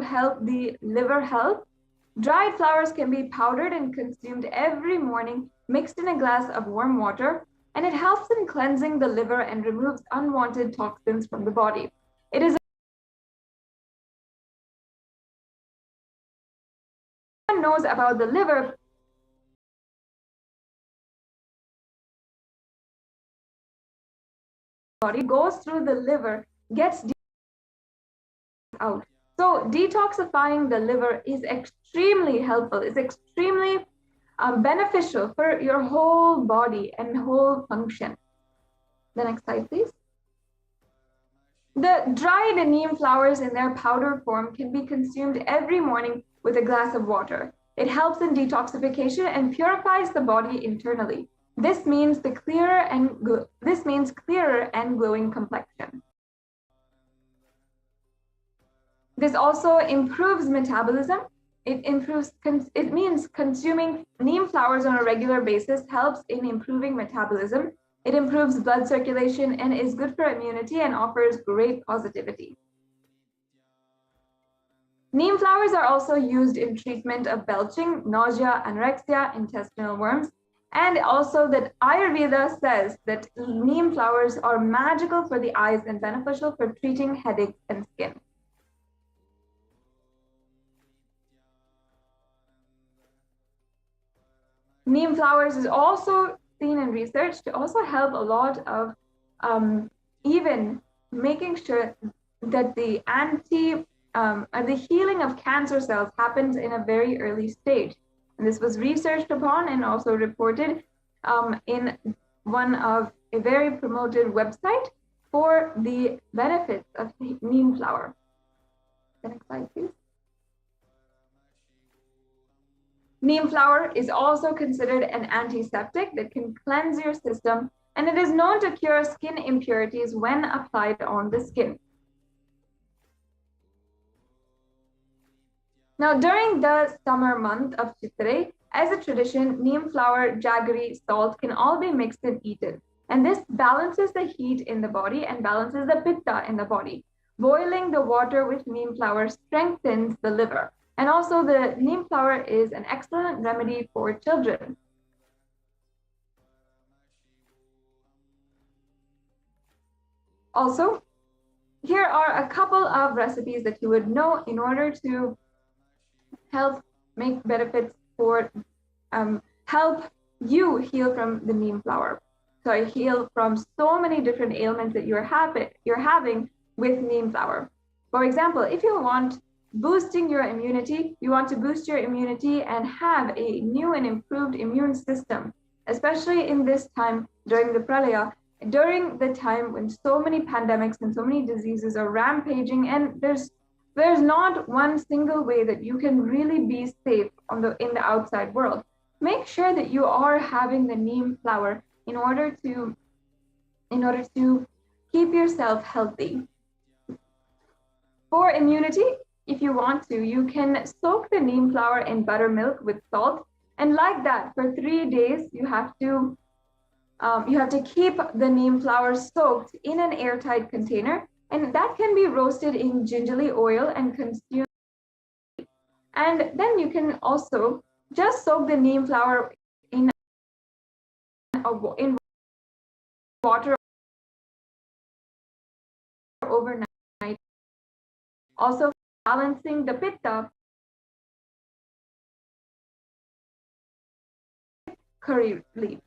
help the liver health. Dried flowers can be powdered and consumed every morning, mixed in a glass of warm water, and it helps in cleansing the liver and removes unwanted toxins from the body. It is knows about the liver. Body goes through the liver, gets out. So detoxifying the liver is extremely helpful, is extremely beneficial for your whole body and whole function. The next slide, please. The dried neem flowers in their powder form can be consumed every morning with a glass of water. It helps in detoxification and purifies the body internally. This means clearer and glowing complexion. This also improves metabolism. It means consuming neem flowers on a regular basis helps in improving metabolism. It improves blood circulation and is good for immunity and offers great positivity. Neem flowers are also used in treatment of belching, nausea, anorexia, intestinal worms, and also that Ayurveda says that neem flowers are magical for the eyes and beneficial for treating headaches and skin. Neem flowers is also seen in research to also help a lot of even making sure that the healing of cancer cells happens in a very early stage. And this was researched upon and also reported in one of a very promoted website for the benefits of neem flower. The next slide, please. Neem flower is also considered an antiseptic that can cleanse your system, and it is known to cure skin impurities when applied on the skin. Now, during the summer month of Chitrai, as a tradition, neem flower, jaggery, salt can all be mixed and eaten. And this balances the heat in the body and balances the pitta in the body. Boiling the water with neem flower strengthens the liver. And also the neem flower is an excellent remedy for children. Also, here are a couple of recipes that you would know in order to help make benefits for help you heal from the neem flower. So heal from so many different ailments that you're having with neem flower. For example, if you want boosting your immunity, you want to boost your immunity and have a new and improved immune system, especially in this time during the pralaya, during the time when so many pandemics and so many diseases are rampaging, and there's not one single way that you can really be safe in the outside world. Make sure that you are having the neem flower in order to keep yourself healthy. For immunity, if you want to, you can soak the neem flower in buttermilk with salt, and like that for 3 days you have to keep the neem flower soaked in an airtight container, and that can be roasted in gingerly oil and consumed. And then you can also just soak the neem flower in water overnight, also balancing the pitta. Curry leaves.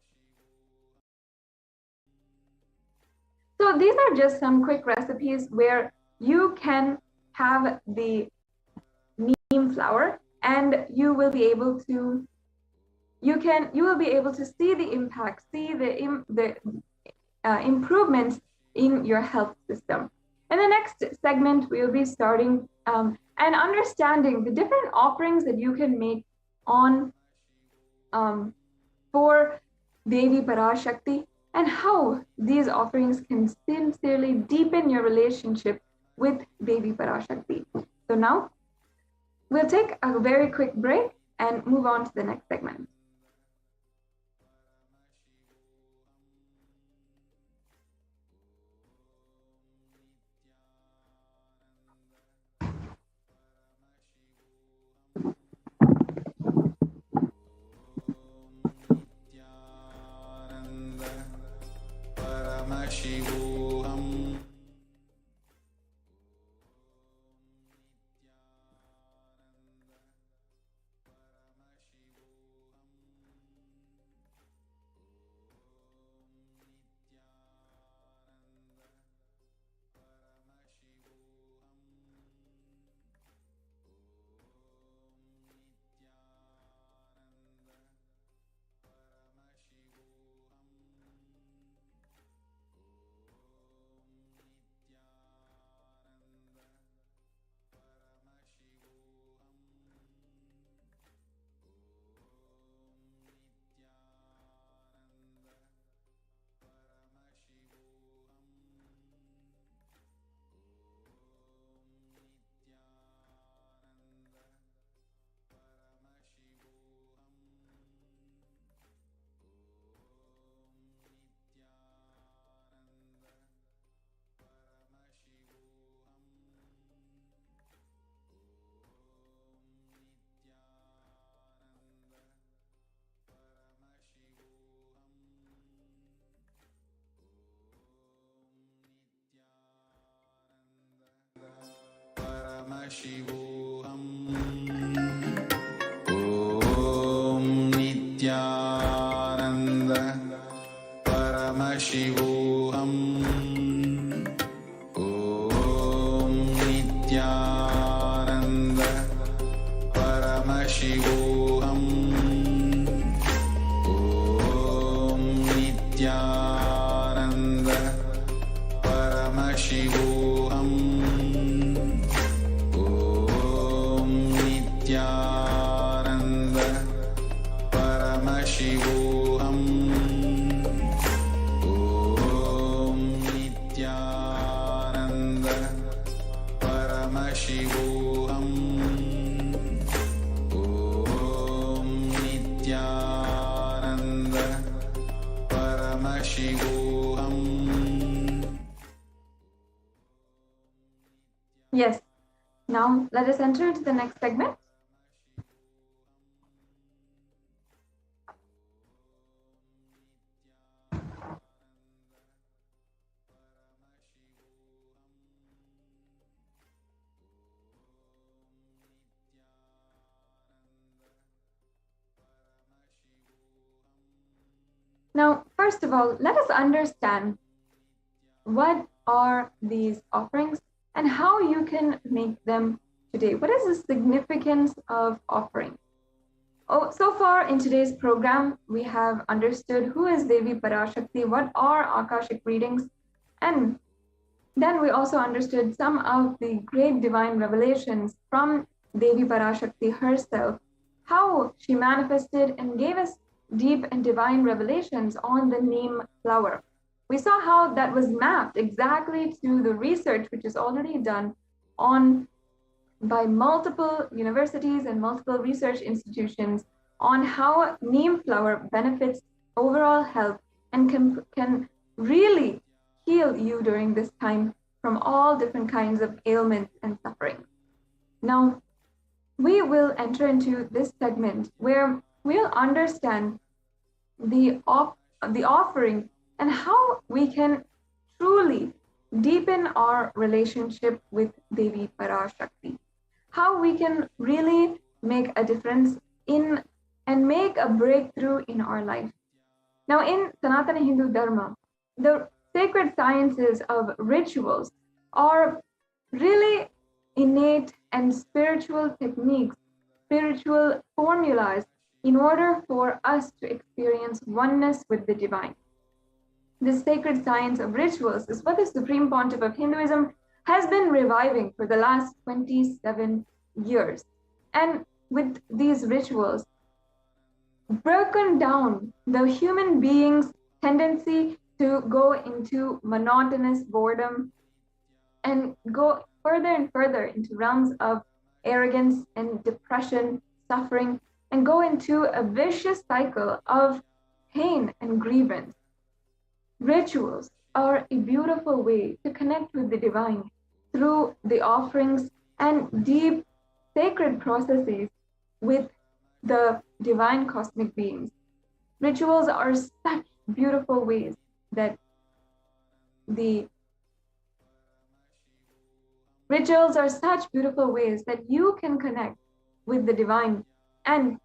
So these are just some quick recipes where you can have the neem flower, and you will be able to see the impact, see the improvements in your health system. In the next segment, we'll be starting and understanding the different offerings that you can make on for Devi Parashakti, and how these offerings can sincerely deepen your relationship with Devi Parashakti. So now we'll take a very quick break and move on to the next segment. Om Nithyananda Paramashivoham. Om Nithyananda Paramashivoham. Om Nithyananda Paramashivoham. Om Nithyananda Paramashivoham. Om Nithyananda Paramashivoham. Om Nithyananda Paramashivoham. Yes. Now let us enter into the next segment. Now, first of all, let us understand what are these offerings and how you can make them today. What is the significance of offering? Oh, so far in today's program, we have understood who is Devi Parashakti, what are Akashic readings, and then we also understood some of the great divine revelations from Devi Parashakti herself, how she manifested and gave us deep and divine revelations on the neem flower. We saw how that was mapped exactly to the research which is already done on by multiple universities and multiple research institutions on how neem flower benefits overall health and can really heal you during this time from all different kinds of ailments and suffering. Now, we will enter into this segment where we'll understand the offering and how we can truly deepen our relationship with Devi Parashakti, how we can really make a difference in and make a breakthrough in our life. Now, in Sanatana Hindu Dharma, the sacred sciences of rituals are really innate and spiritual techniques, spiritual formulas in order for us to experience oneness with the divine. This sacred science of rituals is what the Supreme Pontiff of Hinduism has been reviving for the last 27 years. And with these rituals, broken down the human being's tendency to go into monotonous boredom and go further and further into realms of arrogance and depression, suffering, and go into a vicious cycle of pain and grievance. Rituals are a beautiful way to connect with the divine through the offerings and deep sacred processes with the divine cosmic beings. Rituals are such beautiful ways that you can connect with the divine. And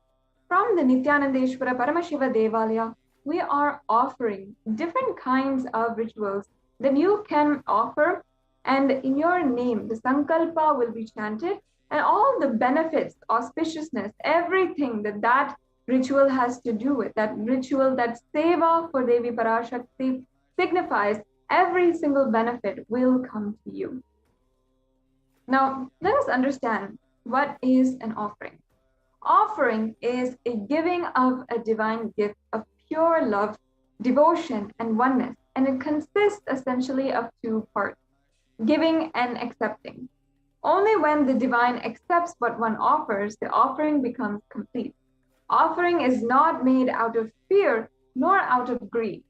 from the Nithyanandeshwara Paramashiva Devalaya, we are offering different kinds of rituals that you can offer, and in your name, the Sankalpa will be chanted, and all the benefits, auspiciousness, everything that ritual has to do with, that ritual, that seva for Devi Parashakti signifies, every single benefit will come to you. Now, let us understand what is an offering. Offering is a giving of a divine gift of pure love, devotion, and oneness, and it consists essentially of two parts, giving and accepting. Only when the divine accepts what one offers, the offering becomes complete. Offering is not made out of fear nor out of greed.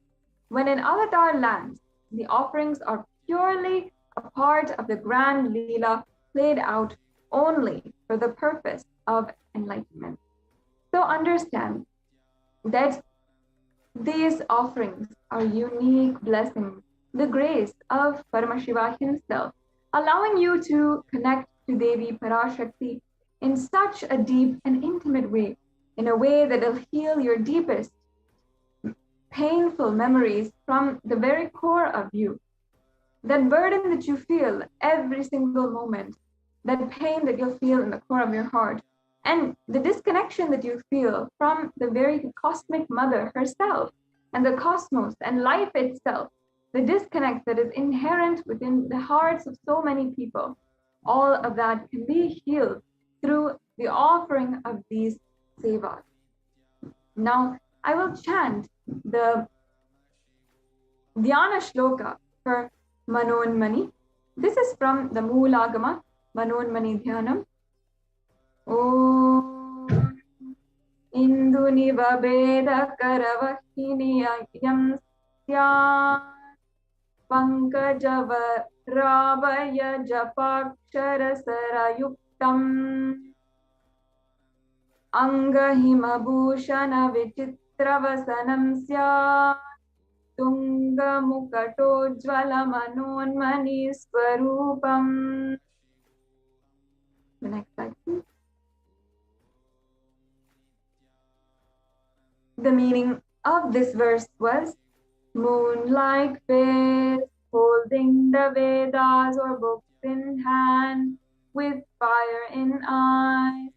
When an avatar lands, the offerings are purely a part of the grand Leela played out only for the purpose of enlightenment. So understand that these offerings are unique blessings, the grace of Paramashiva himself, allowing you to connect to Devi Parashakti in such a deep and intimate way, in a way that will heal your deepest painful memories from the very core of you. That burden that you feel every single moment, that pain that you'll feel in the core of your heart, and the disconnection that you feel from the very cosmic mother herself and the cosmos and life itself, the disconnect that is inherent within the hearts of so many people, all of that can be healed through the offering of these sevas. Now, I will chant the Dhyana Shloka for Manonmani. This is from the Moolagama, Manonmani Dhyanam. Om Induniva Veda Karavahini Yam Sya Pankajava Rabaya Japakshara Sarayuktam Angahima Bhushana Vichitravasanam Sya Tungamukatojvala Manonmani Swarupam. The next slide, please. The meaning of this verse was moon-like face, holding the Vedas or books in hand, with fire in eyes,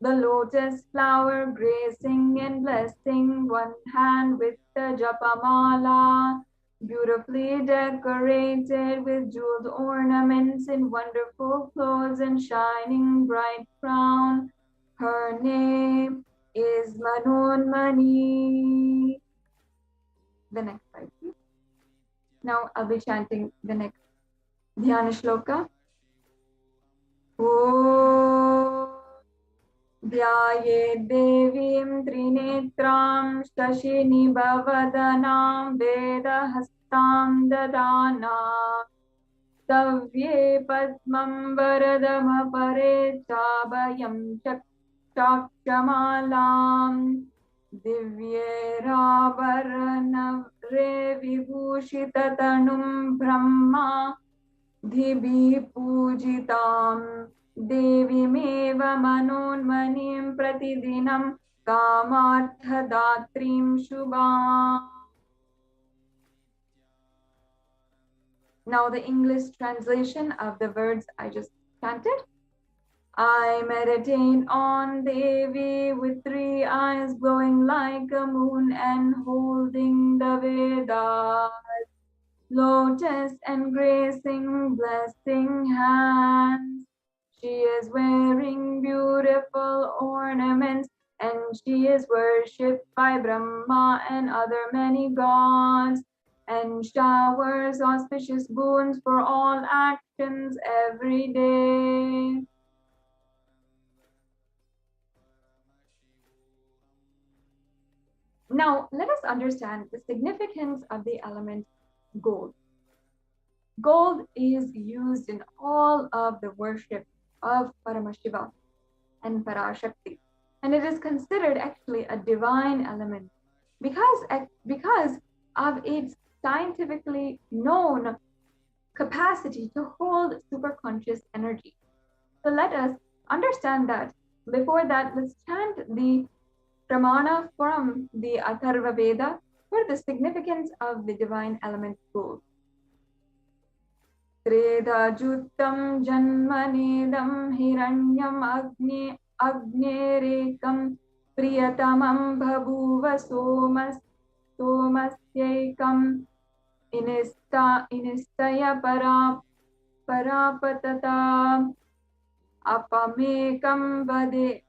the lotus flower gracing and blessing one hand with the japamala, beautifully decorated with jeweled ornaments in wonderful clothes and shining bright crown. Her name is Manonmani. The next slide, please. Now I'll be chanting the next Dhyana Shloka. Om Dhyaye Devim Trinetram Shashini Bhavadanam Vedahastam Dadana Tavye Padmam Varadama Pare Chabhayam Chakshamalam Divyerabaranavre Vibhushitatanum Brahma Dhibhi Pujitam Devimeva Manonmanim Pratidinam Kamarthadatrim Shubham. Now the English translation of the words I just chanted. I meditate on Devi with 3 eyes glowing like a moon and holding the Vedas, lotus and gracing blessing hands. She is wearing beautiful ornaments and she is worshipped by Brahma and other many gods, and showers auspicious boons for all actions every day. Now, let us understand the significance of the element gold. Gold is used in all of the worship of Paramashiva and Parashakti, and it is considered actually a divine element because of its scientifically known capacity to hold superconscious energy. So let us understand that. Before that, let's chant the Pramana from the Atharva Veda for the significance of the divine element gold. Treda Juttam Janmanedam Hiranyam Agnerekam Priyatamam Bhabuva Somasyekam Inistaya Parapatata Apamekam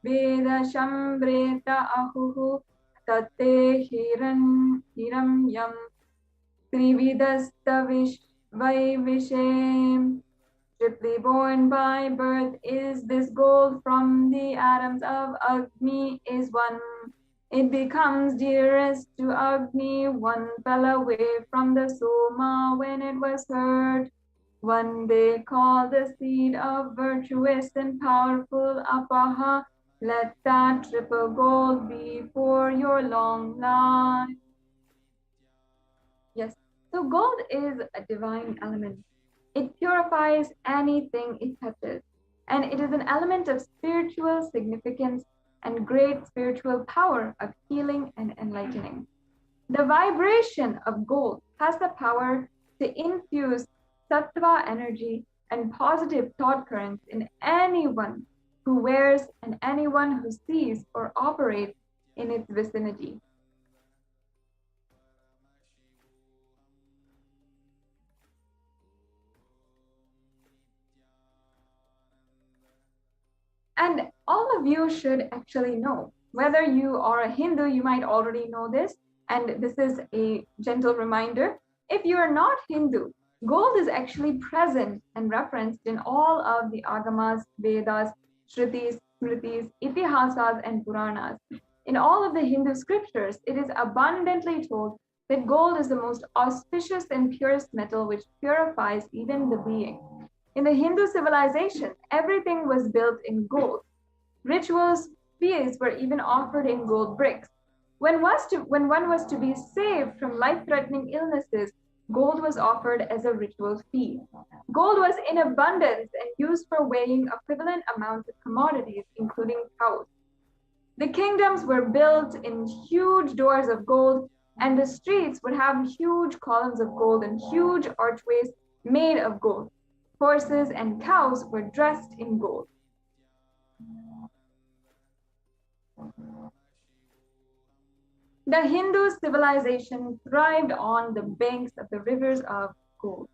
Veda Shambreta Ahuhu Tate Hiramyam Trividasta Vaivishim. Triply born by birth is this gold from the atoms of Agni is one. It becomes dearest to Agni, one fell away from the Soma when it was heard. One day called the seed of virtuous and powerful Apaha. Let that triple gold be for your long life. Yes, so gold is a divine element. It purifies anything it touches. and it is an element of spiritual significance and great spiritual power of healing and enlightening. The vibration of gold has the power to infuse sattva energy and positive thought currents in anyone who wears and anyone who sees or operates in its vicinity. And all of you should actually know, whether you are a Hindu, you might already know this, and this is a gentle reminder. If you are not Hindu, gold is actually present and referenced in all of the Agamas, Vedas, Shrutis, Smritis, Itihasas, and Puranas. In all of the Hindu scriptures, it is abundantly told that gold is the most auspicious and purest metal which purifies even the being. In the Hindu civilization, everything was built in gold. Rituals, feasts were even offered in gold bricks. When one was to be saved from life-threatening illnesses, gold was offered as a ritual fee. Gold was in abundance and used for weighing equivalent amounts of commodities, including cows. The kingdoms were built in huge doors of gold, and the streets would have huge columns of gold and huge archways made of gold. Horses and cows were dressed in gold. The Hindu civilization thrived on the banks of the rivers of gold.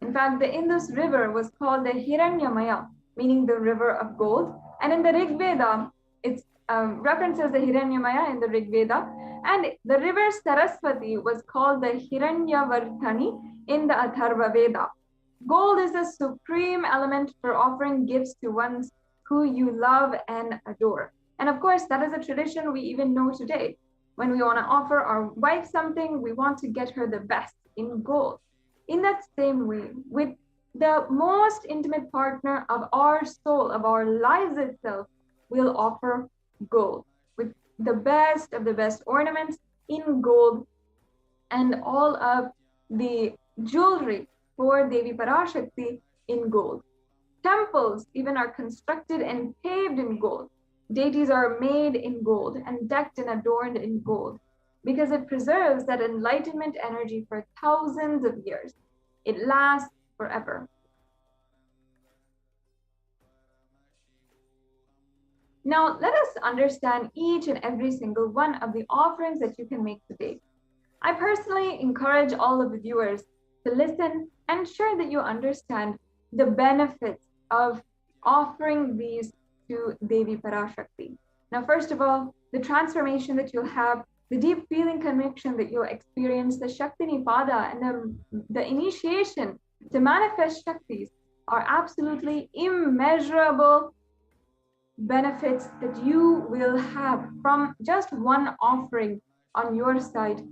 In fact, the Indus River was called the Hiranyamaya, meaning the river of gold. And in the Rig Veda, it references the Hiranyamaya in the Rig Veda. And the river Saraswati was called the Hiranyavartani in the Atharva Veda. Gold is the supreme element for offering gifts to ones who you love and adore. And of course, that is a tradition we even know today. When we want to offer our wife something, we want to get her the best in gold. In that same way, with the most intimate partner of our soul, of our lives itself, we'll offer gold with the best of the best ornaments in gold and all of the jewelry for Devi Parashakti in gold. Temples even are constructed and paved in gold. Deities are made in gold and decked and adorned in gold because it preserves that enlightenment energy for thousands of years. It lasts forever. Now, let us understand each and every single one of the offerings that you can make today. I personally encourage all of the viewers to listen and ensure that you understand the benefits of offering these to Devi Parashakti. Now, first of all, the transformation that you'll have, the deep feeling connection that you'll experience, the Shakti Nipada and the initiation to manifest Shaktis are absolutely immeasurable benefits that you will have from just one offering on your side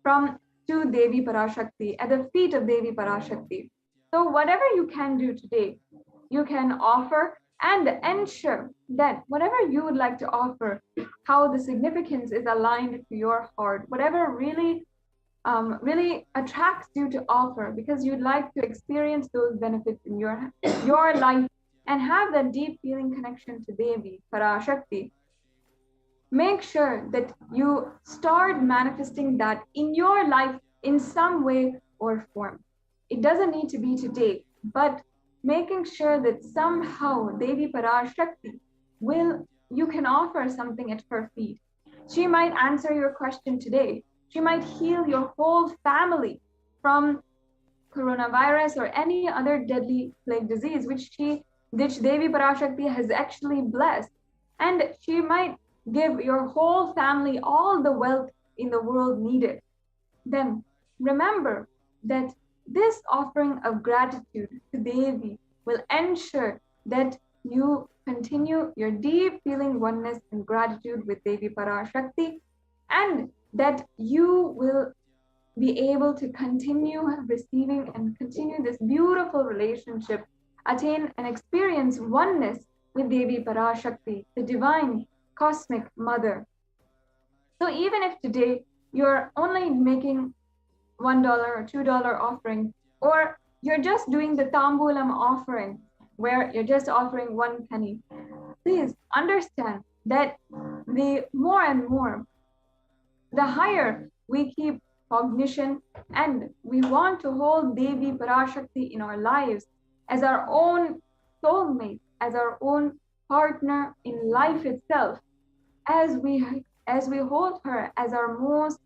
to Devi Parashakti, at the feet of Devi Parashakti. So whatever you can do today, you can offer and ensure that whatever you would like to offer, how the significance is aligned to your heart, whatever really attracts you to offer, because you'd like to experience those benefits in your life and have that deep feeling connection to Devi Parashakti. Make sure that you start manifesting that in your life in some way or form. It doesn't need to be today, but making sure that somehow Devi Parashakti you can offer something at her feet. She might answer your question today. She might heal your whole family from coronavirus or any other deadly plague disease, which Devi Parashakti has actually blessed. And she might give your whole family all the wealth in the world needed. Then remember that this offering of gratitude to Devi will ensure that you continue your deep feeling oneness and gratitude with Devi Parashakti, and that you will be able to continue receiving and continue this beautiful relationship, attain and experience oneness with Devi Parashakti, the divine cosmic mother. So even if today you're only making $1 or $2 offering, or you're just doing the tambulam offering, where you're just offering 1 penny. Please understand that the more and more, the higher we keep cognition, and we want to hold Devi Parashakti in our lives as our own soulmate, as our own partner in life itself, as we hold her as our most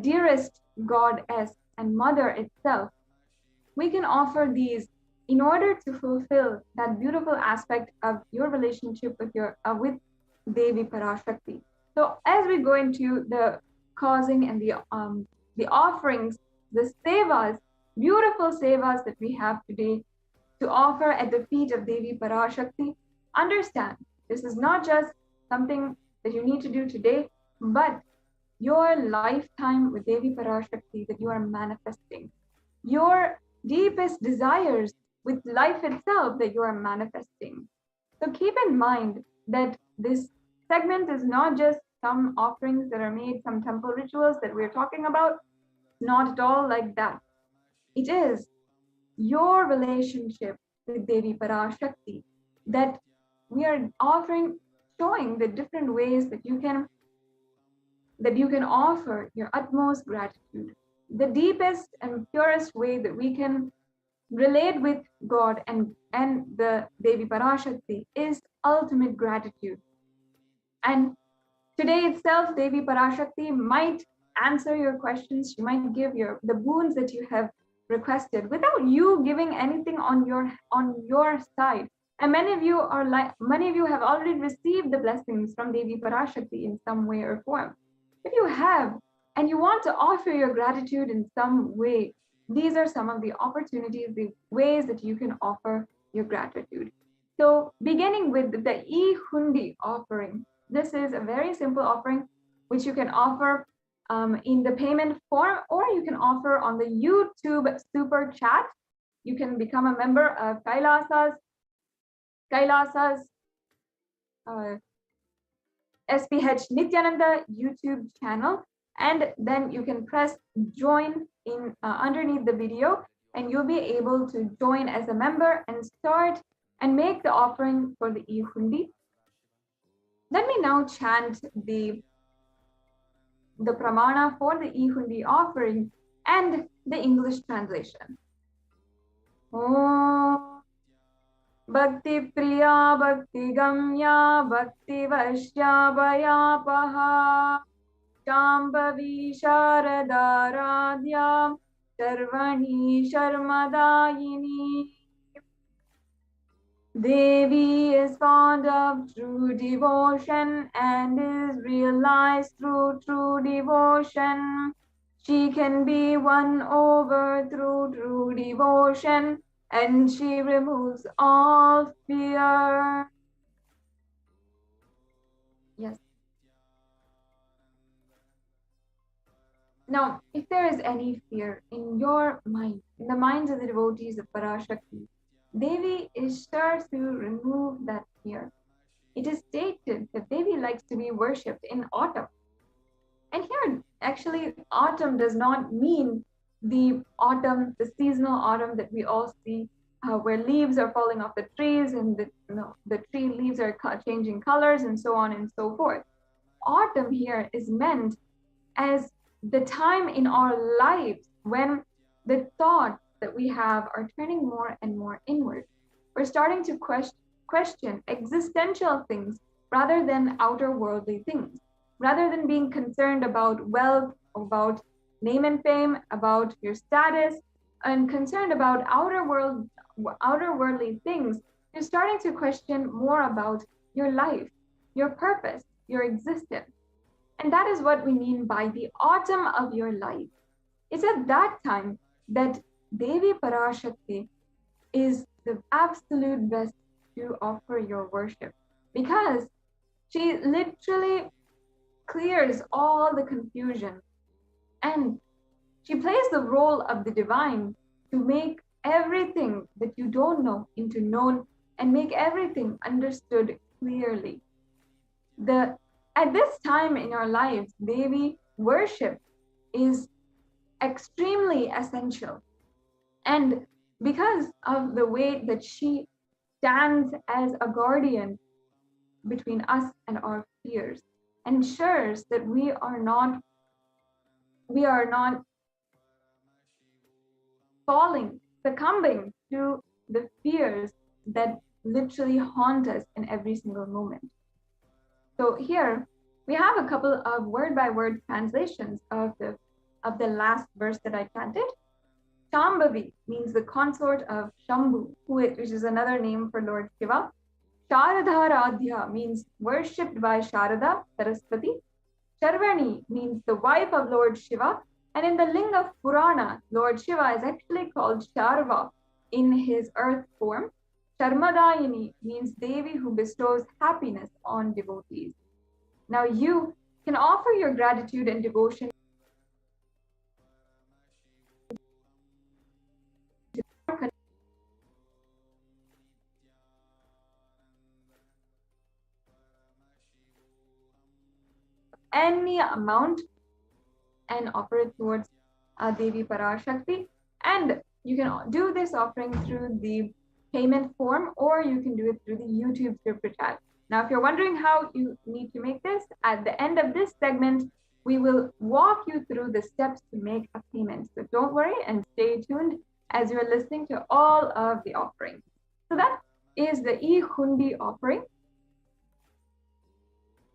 dearest goddess and mother itself, we can offer these in order to fulfill that beautiful aspect of your relationship with Devi Parashakti. So as we go into the causing and the offerings, the sevas, beautiful sevas that we have today to offer at the feet of Devi Parashakti, understand this is not just something that you need to do today, but your lifetime with Devi Parashakti that you are manifesting, your deepest desires with life itself that you are manifesting. So keep in mind that this segment is not just some offerings that are made, some temple rituals that we're talking about. Not at all like that. It is your relationship with Devi Parashakti that we are offering, showing the different ways that you can offer your utmost gratitude. The deepest and purest way that we can relate with God and the Devi Parashakti is ultimate gratitude. And today itself, Devi Parashakti might answer your questions. She might give the boons that you have requested without you giving anything on your side. And many of you have already received the blessings from Devi Parashakti in some way or form. If you have, and you want to offer your gratitude in some way, these are some of the opportunities, the ways that you can offer your gratitude. So beginning with the e-hundi offering, this is a very simple offering which you can offer in the payment form, or you can offer on the YouTube super chat. You can become a member of Kailasa's SPH Nithyananda YouTube channel, and then you can press join in underneath the video, and you'll be able to join as a member and start and make the offering for the e-hundi. Let me now chant the pramana for the e-hundi offering and the English translation. Om Bhakti Priya Bhakti Gamya Bhakti Vashya Bhayapaha Shambhavi Sharadaradhya Sarvani Sharmadayini. Devi is fond of true devotion and is realized through true devotion. She can be won over through true devotion, and she removes all fear. Yes. Now, if there is any fear in your mind, in the minds of the devotees of Parashakti, Devi is sure to remove that fear. It is stated that Devi likes to be worshipped in autumn. And here, actually, autumn does not mean the autumn, the seasonal autumn that we all see, where leaves are falling off the trees and the tree leaves are changing colors and so on and so forth. Autumn here is meant as the time in our lives when the thoughts that we have are turning more and more inward. We're starting to question existential things rather than outer worldly things. Rather than being concerned about wealth, about name and fame, about your status, and concerned about outer worldly things, you're starting to question more about your life, your purpose, your existence. And that is what we mean by the autumn of your life. It's at that time that Devi Parashakti is the absolute best to offer your worship, because she literally clears all the confusion, and she plays the role of the divine to make everything that you don't know into known and make everything understood clearly. At this time in our lives, Devi worship is extremely essential. And because of the way that she stands as a guardian between us and our fears, ensures that we are not succumbing to the fears that literally haunt us in every single moment. So here we have a couple of word-by-word translations of the last verse that I chanted. Shambhavi means the consort of Shambhu, which is another name for Lord Shiva. Sharadharadhya means worshipped by Sharada, Saraswati. Sharvani means the wife of Lord Shiva. And in the Linga Purana, Lord Shiva is actually called Sharva in his earth form. Sharmadayini means Devi who bestows happiness on devotees. Now you can offer your gratitude and devotion any amount and offer it towards Devi Parashakti. And you can do this offering through the payment form, or you can do it through the YouTube super chat. Now, if you're wondering how you need to make this, at the end of this segment, we will walk you through the steps to make a payment. So don't worry and stay tuned as you're listening to all of the offerings. So that is the E-Hundi offering.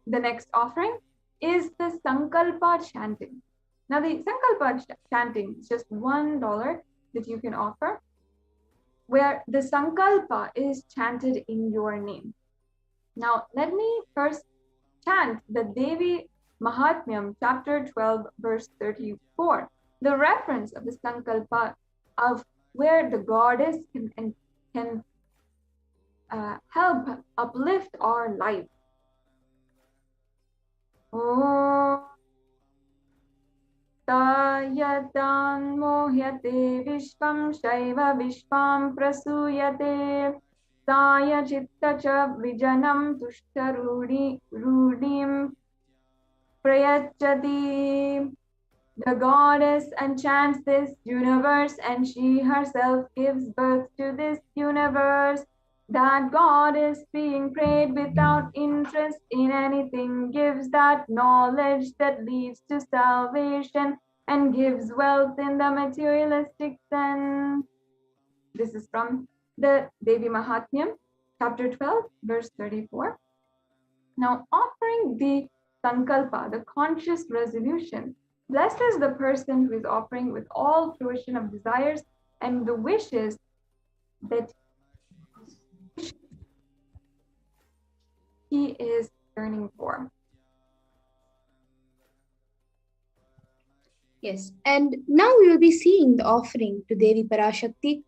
The next offering is the Sankalpa chanting. Now, the Sankalpa chanting is just $1 that you can offer, where the Sankalpa is chanted in your name. Now, let me first chant the Devi Mahatmyam, chapter 12, verse 34, the reference of the Sankalpa of where the goddess can help uplift our life. Om Tayatan mohyate vishvam shaiva vishvam prasuyate Saya chitta cha vijanam tushta rudim prayachati. The goddess enchants this universe and she herself gives birth to this universe. That goddess being prayed without interest in anything gives that knowledge that leads to salvation and gives wealth in the materialistic sense. This is from the Devi Mahatmyam, chapter 12, verse 34. Now, offering the Sankalpa, the conscious resolution, blessed is the person who is offering with all fruition of desires and the wishes that he is yearning for. Yes, and now we will be seeing the offering to Devi Parashakti,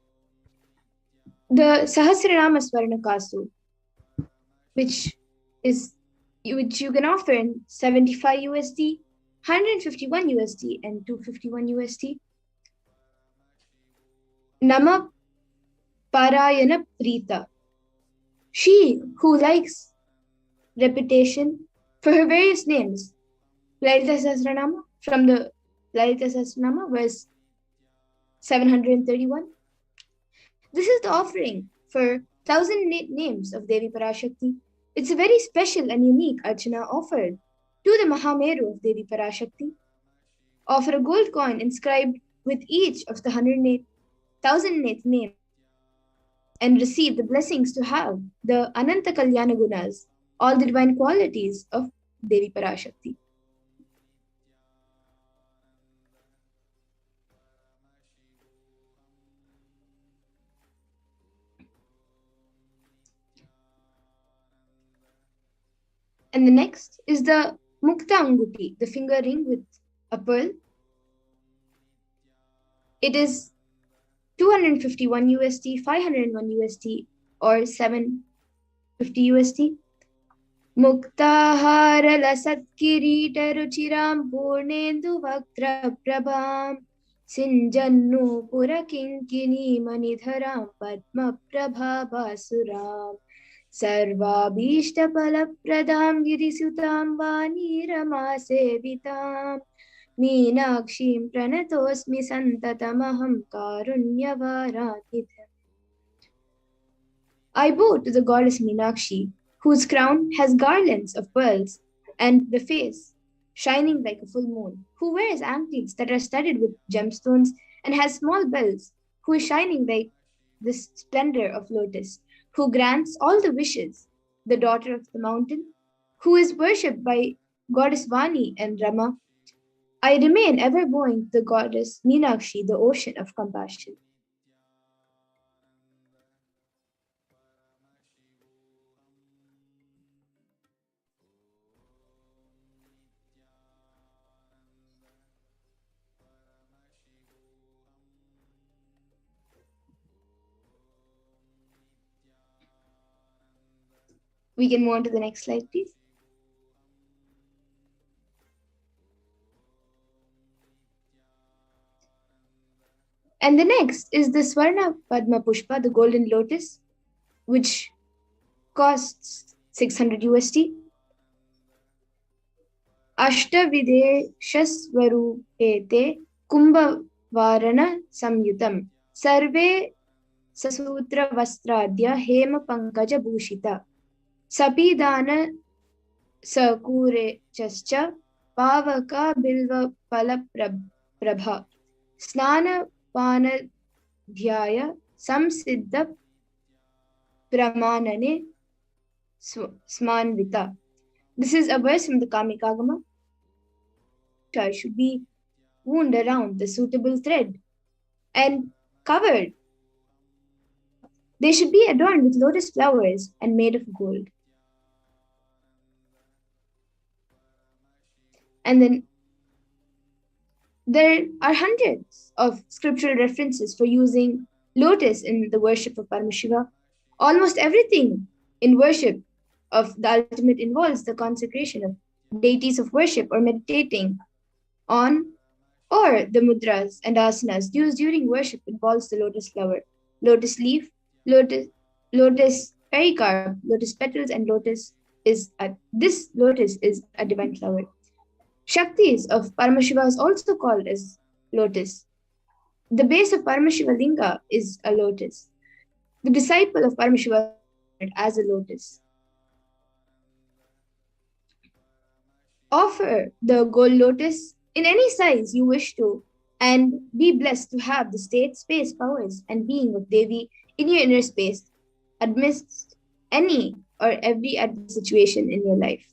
the Sahasranama Swarnakasu, which you can offer in 75 USD, 151 USD, and 251 USD. Nama Parayana Prita. She who likes repetition for her various names. Lalita Sahasranama from the Lalita Sahasranama was 731. This is the offering for 1,000 names of Devi Parashakti. It's a very special and unique archana offered to the Mahameru of Devi Parashakti. Offer a gold coin inscribed with each of the 1,008 names and receive the blessings to have the Ananta Kalyana Gunas, all the divine qualities of Devi Parashakti. And the next is the Mukta Anguti, the finger ring with a pearl. It is 251 USD, 501 USD, or 750 USD. Muktahara lasat kirita ruchiram purnendu vaktra prabham sinjannu pura kinkini manidharam padma prabha basuram sarvabhishtapaladam girisutam vaniramasevitam Meenakshim pranatosmi santatamaham karunyavaradhidham. I bow to the goddess Meenakshi, whose crown has garlands of pearls, and the face shining like a full moon, who wears anklets that are studded with gemstones and has small bells, who is shining like the splendor of lotus, who grants all the wishes, the daughter of the mountain, who is worshipped by goddess Vani and Rama. I remain ever bowing to the goddess Meenakshi, the ocean of compassion. We can move on to the next slide, please. And the next is the Swarna Padma Pushpa, the golden lotus, which costs 600 USD. अष्टविदेशस्वरूपेते कुम्भवारण survey ससूत्रवस्त्राद्य हेमपङ्कजभूषिता सपीदान सकुरेचश्च पावका बिल्वफलप्रभा स्नानपानध्याय संसिद्ध pramanane smanvita. This is a verse from the Kamikagama. Should be wound around the suitable thread and covered. They should be adorned with lotus flowers and made of gold. And then there are hundreds of scriptural references for using lotus in the worship of Paramashiva. Almost everything in worship of the ultimate involves the consecration of deities of worship or meditating on, or the mudras and asanas used during worship involves the lotus flower, lotus leaf, lotus pericarp, lotus petals, and this lotus is a divine flower. Shaktis of Paramashiva is also called as lotus. The base of Paramashiva Linga is a lotus. The disciple of Paramashiva is as a lotus. Offer the gold lotus in any size you wish to, and be blessed to have the state, space, powers, and being of Devi in your inner space amidst any or every adverse situation in your life.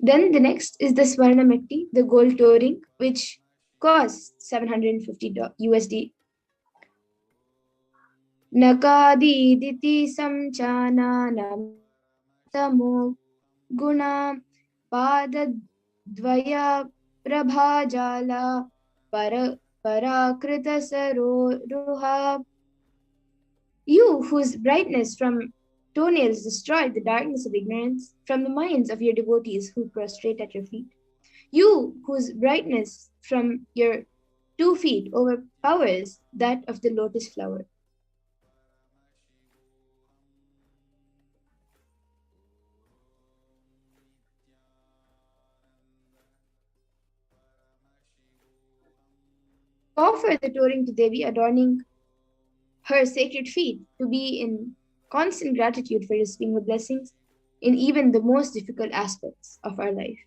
Then the next is the Swarna Metti, the gold toe ring, which costs 750 USD. Nakadiditi samchana namtamo guna padadvaya prabhajala parakrita saroruha. You whose brightness from toenails destroyed the darkness of ignorance from the minds of your devotees who prostrate at your feet. You whose brightness from your 2 feet overpowers that of the lotus flower. Offer the touring to Devi, adorning her sacred feet to be in constant gratitude for receiving her blessings in even the most difficult aspects of our life.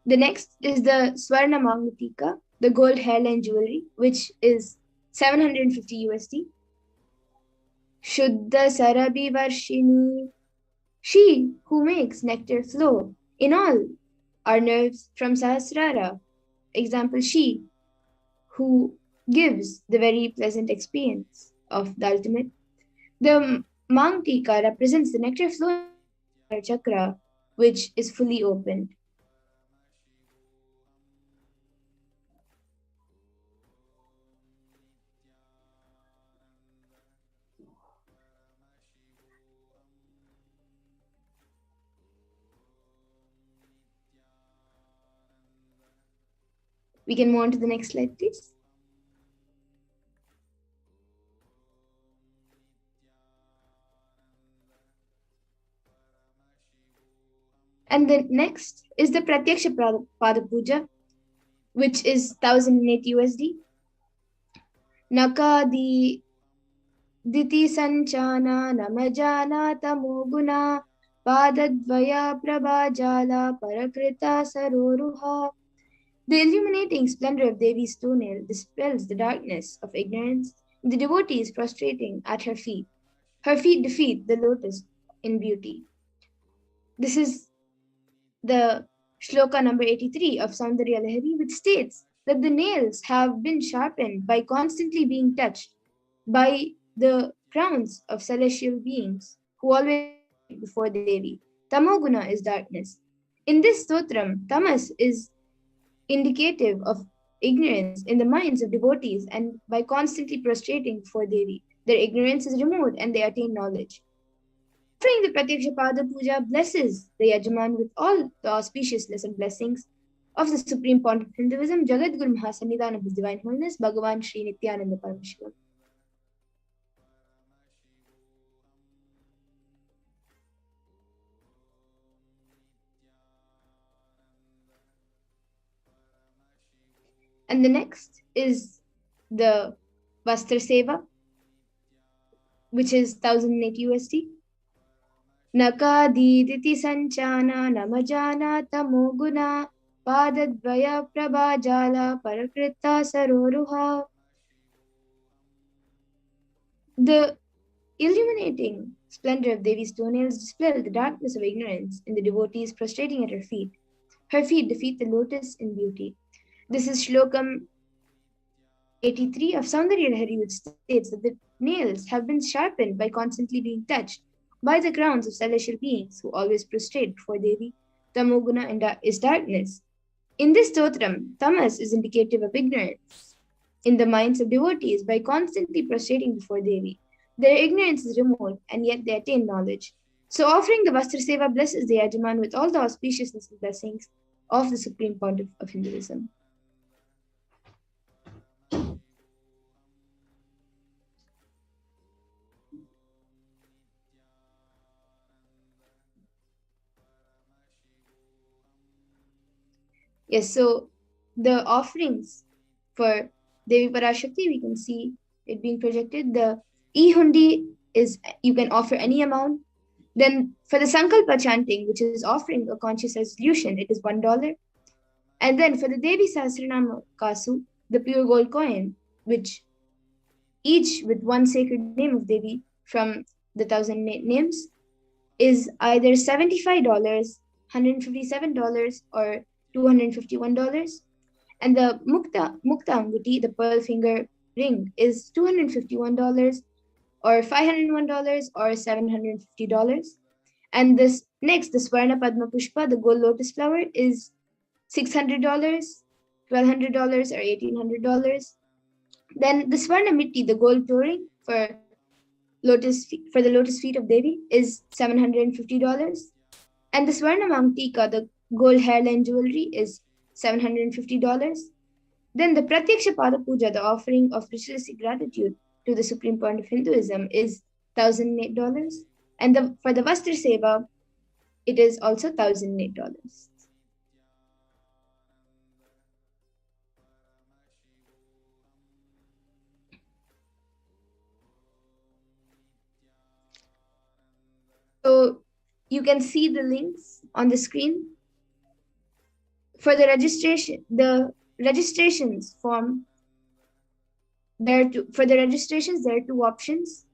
The next is the Swarna Mangatika, the gold hairline jewelry, which is 750 USD. Shuddha Sarabi Varshini, she who makes nectar flow in all our nerves from Sahasrara. Example, she who gives the very pleasant experience of the ultimate. The Mangtika represents the nectar flow in our chakra, which is fully opened. We can move on to the next slide, please. And the next is the Pratyaksha Pada Puja, which is 1008 USD. Nakadi Diti Sanchana Namajana Tamoguna Padadvaya Prabhajala Parakrita Saroruha. The illuminating splendor of Devi's toenail dispels the darkness of ignorance. The devotee is prostrating at her feet. Her feet defeat the lotus in beauty. This is the shloka number 83 of Saundarya Lahari, which states that the nails have been sharpened by constantly being touched by the crowns of celestial beings who always prostrate before Devi. Tamoguna is darkness. In this stotram, tamas is indicative of ignorance in the minds of devotees, and by constantly prostrating before Devi, their ignorance is removed and they attain knowledge. Offering the Pratyaksha Pada Puja blesses the Yajaman with all the auspiciousness and blessings of the Supreme Pontiff of Hinduism, Jagadguru Mahasannidhan of His Divine Holiness, Bhagavan Sri Nithyananda Paramashivam. And the next is the Vastra Seva, which is 1008 USD. Nakadiditi Sanchana Namajana Tamoguna Padadvaya Prabhajala Parakrita Saroruha. The illuminating splendor of Devi's toenails dispel the darkness of ignorance in the devotees prostrating at her feet. Her feet defeat the lotus in beauty. This is Shlokam 83 of Saundarya Lahari, which states that the nails have been sharpened by constantly being touched by the crowns of celestial beings who always prostrate before Devi. Tamoguna is darkness. In this stotram, tamas is indicative of ignorance in the minds of devotees by constantly prostrating before Devi. Their ignorance is removed and yet they attain knowledge. So offering the Vastra Seva blesses the Yajaman with all the auspiciousness and blessings of the Supreme Pontiff of Hinduism. Yes, so the offerings for Devi Parashakti, we can see it being projected. The e-hundi is, you can offer any amount. Then for the Sankalpa chanting, which is offering a conscious resolution, it is $1. And then for the Devi Sahasranama Kasu, the pure gold coin, which each with one sacred name of Devi from the 1000 names, is either $75, $157, or $251. And the Mukta Anguti, the pearl finger ring, is $251 or $501 or $750. And this next, the Swarna Padma Pushpa, the gold lotus flower, is $600, $1,200 or $1,800. Then the Swarna Mitti, the gold touring for the lotus feet of Devi, is $750. And the Swarna Mamtika, the gold hairline jewelry, is $750. Then the Pratyaksha Pada Puja, the offering of ritualistic gratitude to the Supreme Point of Hinduism, is $1,008. And for the Vastra Seva, it is also $1,008. So you can see the links on the screen. For the registrations form, there are two options.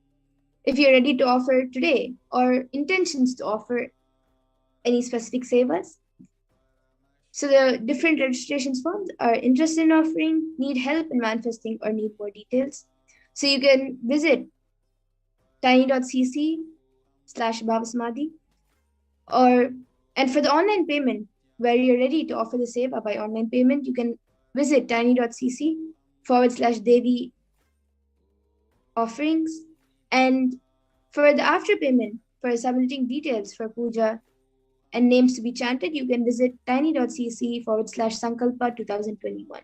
If you're ready to offer today or intentions to offer any specific sevas. So the different registrations forms are interested in offering, need help in manifesting, or need more details. So you can visit tiny.cc/bhavasamadhi, and for the online payment, where you're ready to offer the seva by online payment, you can visit tiny.cc/Devi offerings. And for the after payment, for submitting details for puja and names to be chanted, you can visit tiny.cc/Sankalpa 2021.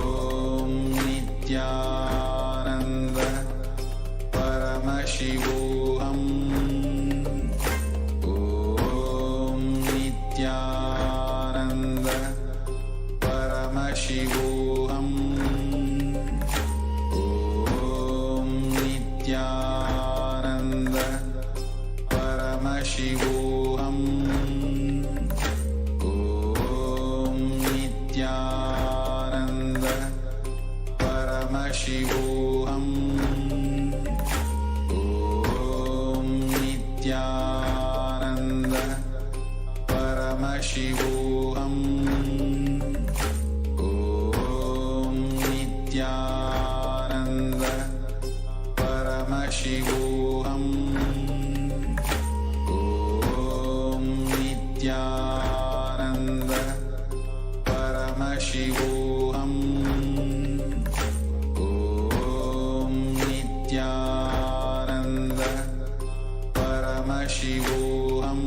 Shivoham. Om Nithyananda Paramashivoham.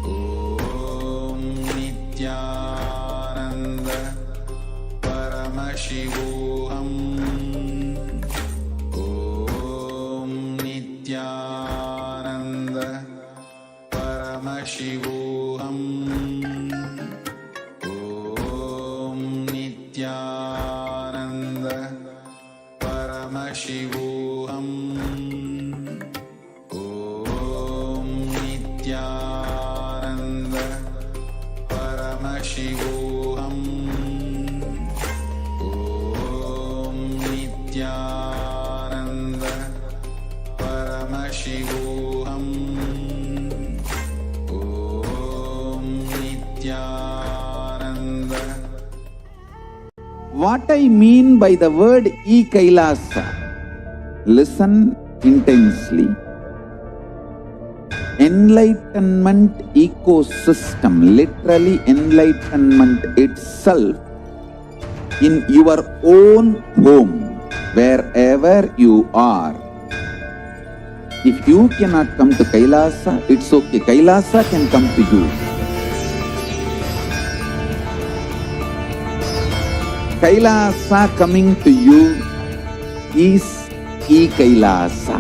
Om Nithyananda Paramashivoham. Om Nithyananda Paramashivoham. Om Nithyananda Paramashivoham. Om Nithyananda Paramashivoham. Om Nithyananda Paramashivoham. Om Nithyananda. What I mean by the word Kailasa, listen intensely. Enlightenment ecosystem, literally enlightenment itself, in your own home, wherever you are. If you cannot come to Kailasa, it's okay. Kailasa can come to you. Kailasa coming to you is Kailasa.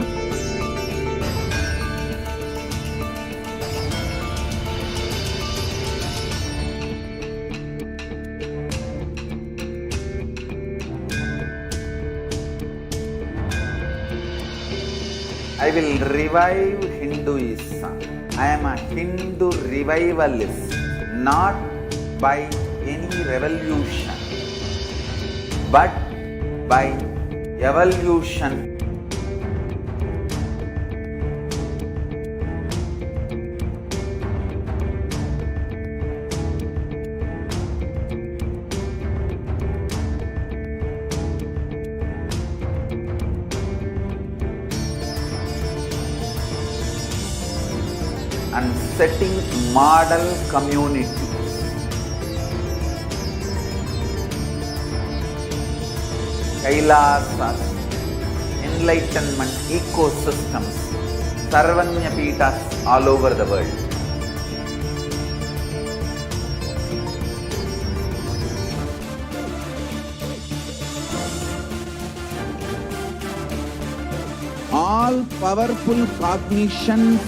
I will revive Hinduism. I am a Hindu revivalist, not by any revolution, but by evolution. And setting model communities. Kailasa, enlightenment ecosystems, Sarvanya Pitas all over the world. All powerful cognition,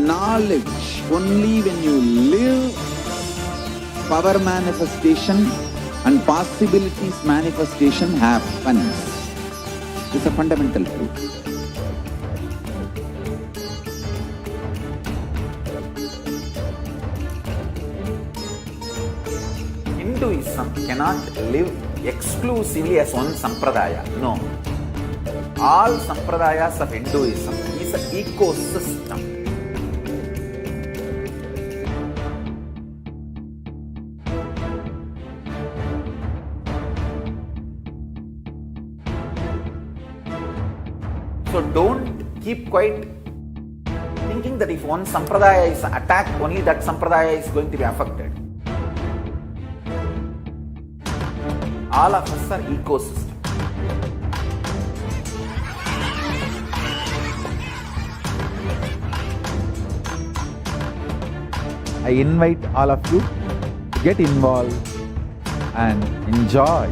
knowledge, only when you live, power manifestation and possibilities manifestation happens. It's a fundamental truth. Hinduism cannot live exclusively as one sampradaya. No. All sampradayas of Hinduism is an ecosystem. So don't keep quiet thinking that if one sampradaya is attacked, only that sampradaya is going to be affected. All of us are ecosystem. I invite all of you to get involved and enjoy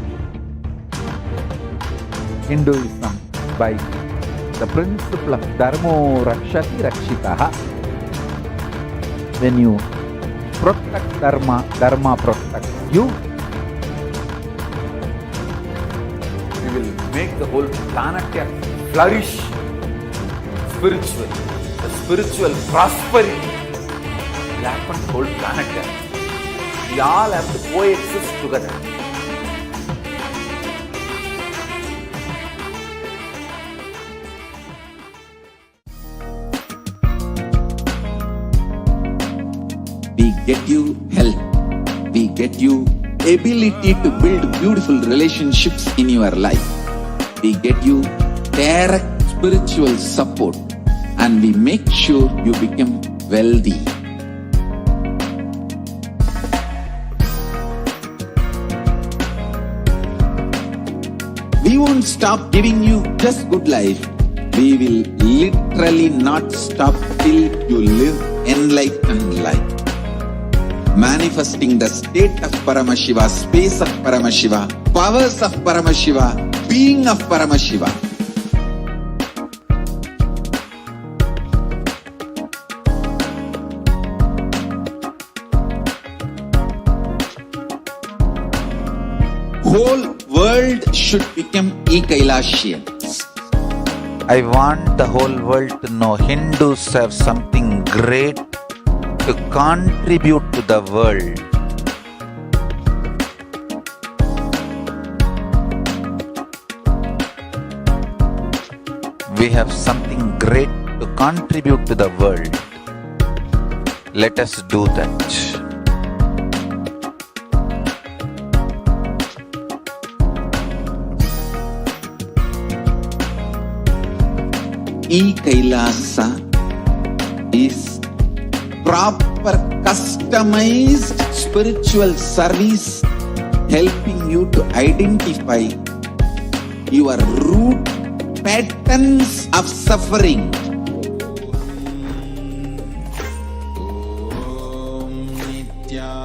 Hinduism by the principle of Dharmo Rakshati Rakshitaha. When you protect Dharma, Dharma protects you. We will make the whole planet flourish spiritually. The spiritual prosperity will happen to the whole planet. We all have to coexist together. We get you health. We get you ability to build beautiful relationships in your life. We get you direct spiritual support, and we make sure you become wealthy. We won't stop giving you just good life. We will literally not stop till you live enlightened life. Manifesting the state of Paramashiva, space of Paramashiva, powers of Paramashiva, being of Paramashiva. Whole world should become Kailasians. I want the whole world to know Hindus have something great to contribute to the world. We have something great to contribute to the world. Let us do that. Kailasa is proper customized spiritual service helping you to identify your root patterns of suffering. Om Nithyananda.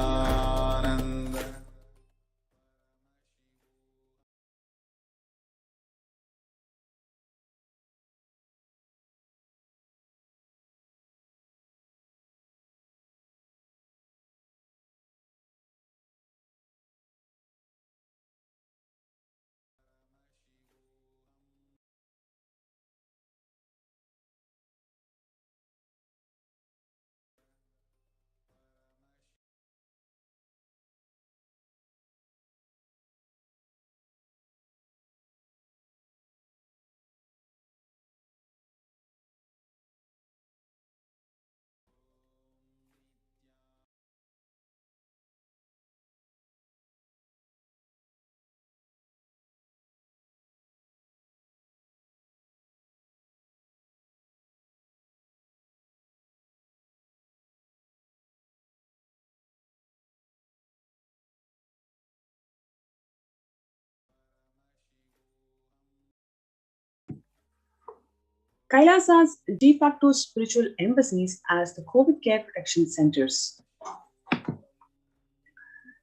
Kailasa's de facto spiritual embassies as the COVID care protection centers.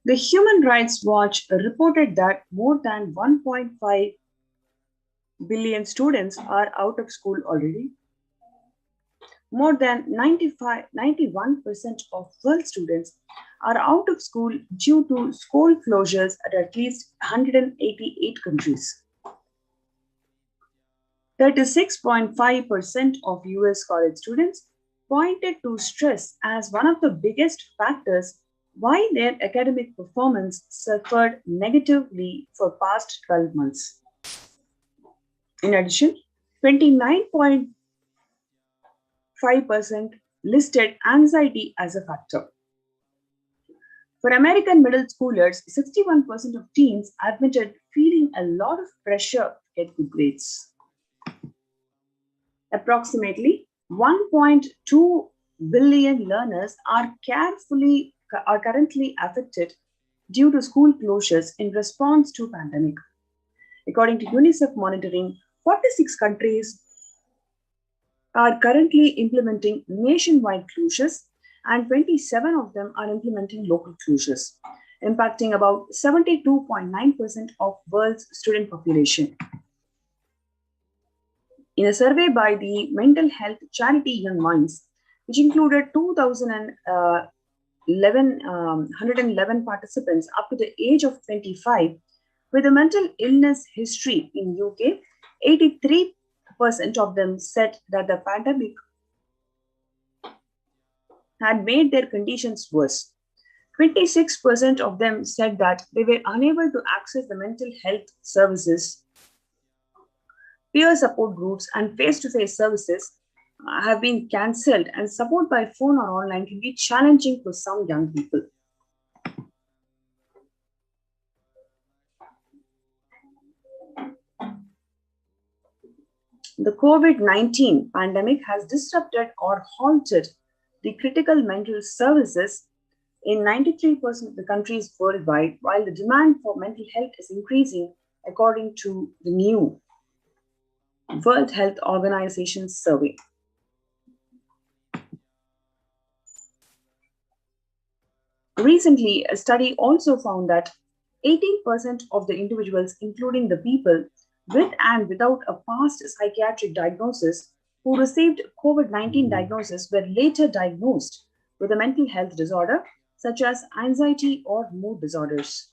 The Human Rights Watch reported that more than 1.5 billion students are out of school already. More than 91% of world students are out of school due to school closures at least 188 countries. 36.5% of US college students pointed to stress as one of the biggest factors why their academic performance suffered negatively for past 12 months. In addition, 29.5% listed anxiety as a factor. For American middle schoolers, 61% of teens admitted feeling a lot of pressure to get good grades. Approximately 1.2 billion learners are currently affected due to school closures in response to pandemic. According to UNICEF monitoring, 46 countries are currently implementing nationwide closures and 27 of them are implementing local closures, impacting about 72.9% of world's student population. In a survey by the mental health charity Young Minds, which included 111 participants up to the age of 25 with a mental illness history in UK, 83% of them said that the pandemic had made their conditions worse. 26% of them said that they were unable to access the mental health services. Peer support groups and face-to-face services have been cancelled, and support by phone or online can be challenging for some young people. The COVID-19 pandemic has disrupted or halted the critical mental services in 93% of the countries worldwide, while the demand for mental health is increasing according to the new World Health Organization survey. Recently, a study also found that 18% of the individuals, including the people with and without a past psychiatric diagnosis who received COVID-19 diagnosis, were later diagnosed with a mental health disorder such as anxiety or mood disorders.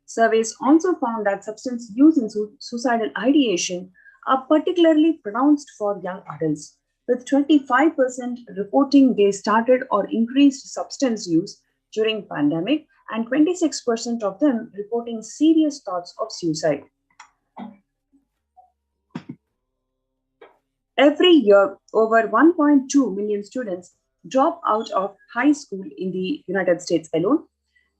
Surveys also found that substance use and suicidal ideation are particularly pronounced for young adults, with 25% reporting they started or increased substance use during pandemic and 26% of them reporting serious thoughts of suicide. Every year, over 1.2 million students drop out of high school in the United States alone.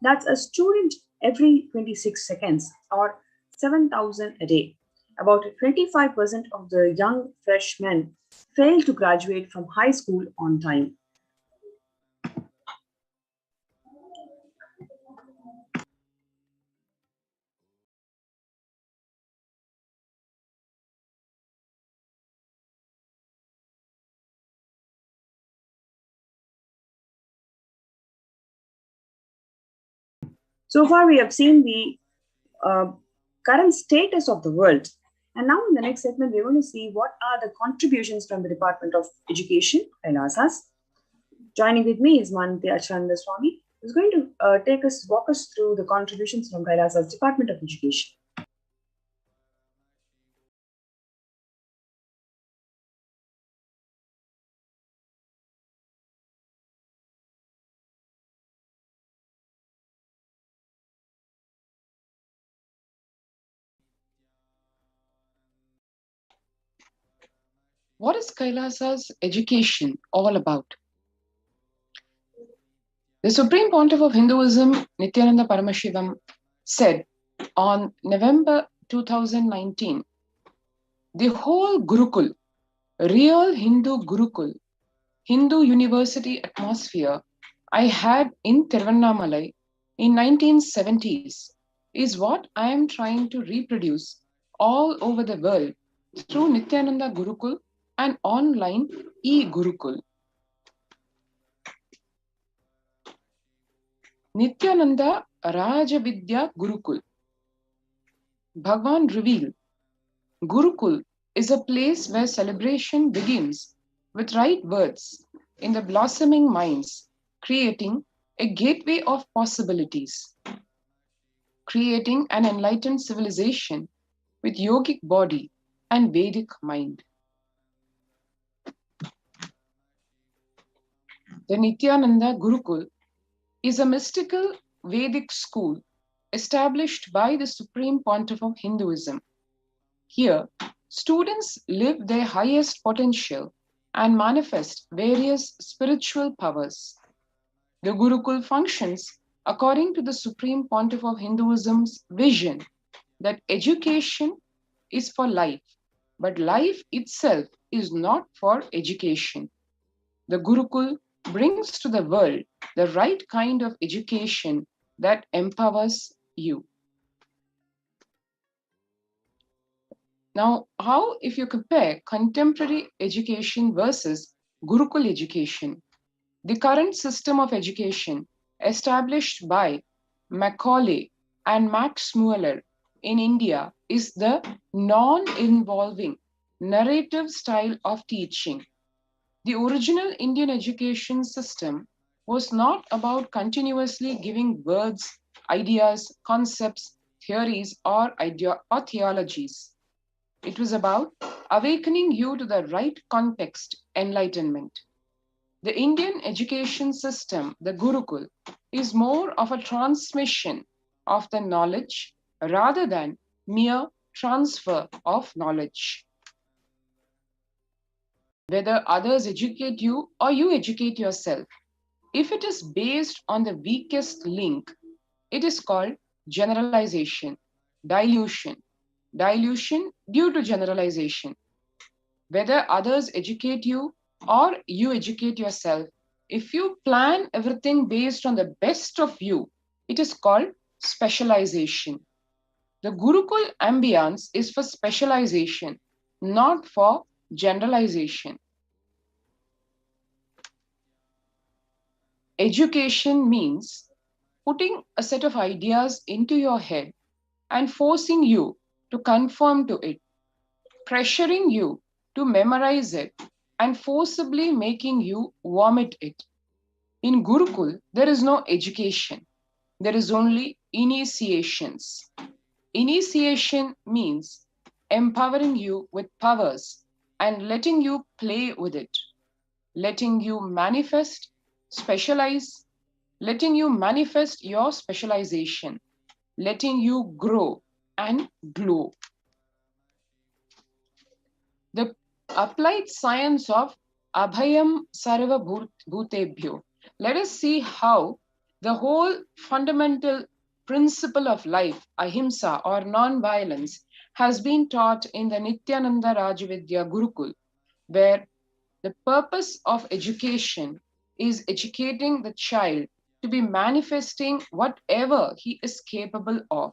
That's a student every 26 seconds or 7,000 a day. About 25% of the young freshmen fail to graduate from high school on time. So far, we have seen the current status of the world. And now in the next segment, we're going to see what are the contributions from the Department of Education, Kailasas. Joining with me is Nithyananda Swami, who's going to walk us through the contributions from Kailasa's Department of Education. What is Kailasa's education all about? The Supreme Pontiff of Hinduism, Nithyananda Paramashivam, said on November 2019, the whole Gurukul, real Hindu Gurukul, Hindu university atmosphere I had in Tiruvannamalai in 1970s is what I am trying to reproduce all over the world through Nithyananda Gurukul and online e-Gurukul. Nithyananda Rajavidya Gurukul. Bhagwan revealed, Gurukul is a place where celebration begins with right words in the blossoming minds, creating a gateway of possibilities, creating an enlightened civilization with yogic body and Vedic mind. The Nithyananda Gurukul is a mystical Vedic school established by the Supreme Pontiff of Hinduism. Here, students live their highest potential and manifest various spiritual powers. The Gurukul functions according to the Supreme Pontiff of Hinduism's vision that education is for life, but life itself is not for education. The Gurukul brings to the world the right kind of education that empowers you. Now, how if you compare contemporary education versus Gurukul education? The current system of education established by Macaulay and Max Mueller in India is the non-involving narrative style of teaching. The original Indian education system was not about continuously giving words, ideas, concepts, theories, or theologies. It was about awakening you to the right context, enlightenment. The Indian education system, the Gurukul, is more of a transmission of the knowledge rather than mere transfer of knowledge. Whether others educate you or you educate yourself, if it is based on the weakest link, it is called generalization, dilution due to generalization. Whether others educate you or you educate yourself, if you plan everything based on the best of you, it is called specialization. The Gurukul ambience is for specialization, not for generalization. Education means putting a set of ideas into your head and forcing you to conform to it, pressuring you to memorize it, and forcibly making you vomit it. In Gurukul, there is no education. There is only initiations. Initiation means empowering you with powers and letting you play with it, letting you manifest, specialize, letting you manifest your specialization, letting you grow and glow. The applied science of Abhayam Sarva Bhutebhyo. Let us see how the whole fundamental principle of life, ahimsa or non-violence, has been taught in the Nithyananda Rajavidya Gurukul, where the purpose of education is educating the child to be manifesting whatever he is capable of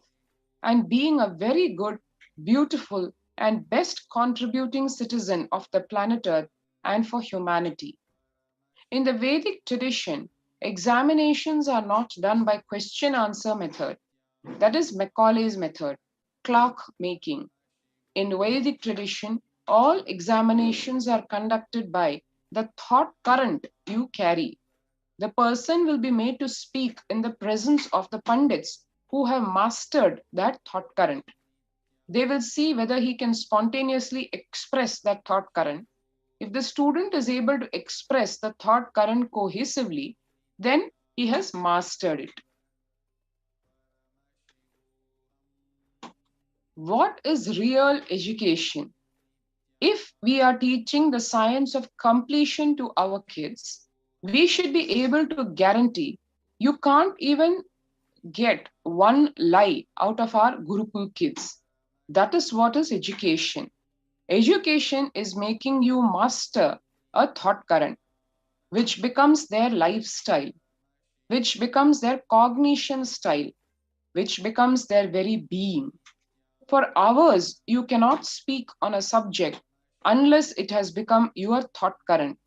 and being a very good, beautiful, and best contributing citizen of the planet Earth and for humanity. In the Vedic tradition, examinations are not done by question-answer method. That is Macaulay's method, clock making. In Vedic tradition, all examinations are conducted by the thought current you carry. The person will be made to speak in the presence of the Pandits who have mastered that thought current. They will see whether he can spontaneously express that thought current. If the student is able to express the thought current cohesively, then he has mastered it. What is real education? If we are teaching the science of completion to our kids, we should be able to guarantee you can't even get one lie out of our Gurukul kids. That is what is education. Education is making you master a thought current, which becomes their lifestyle, which becomes their cognition style, which becomes their very being. For hours, you cannot speak on a subject unless it has become your thought current,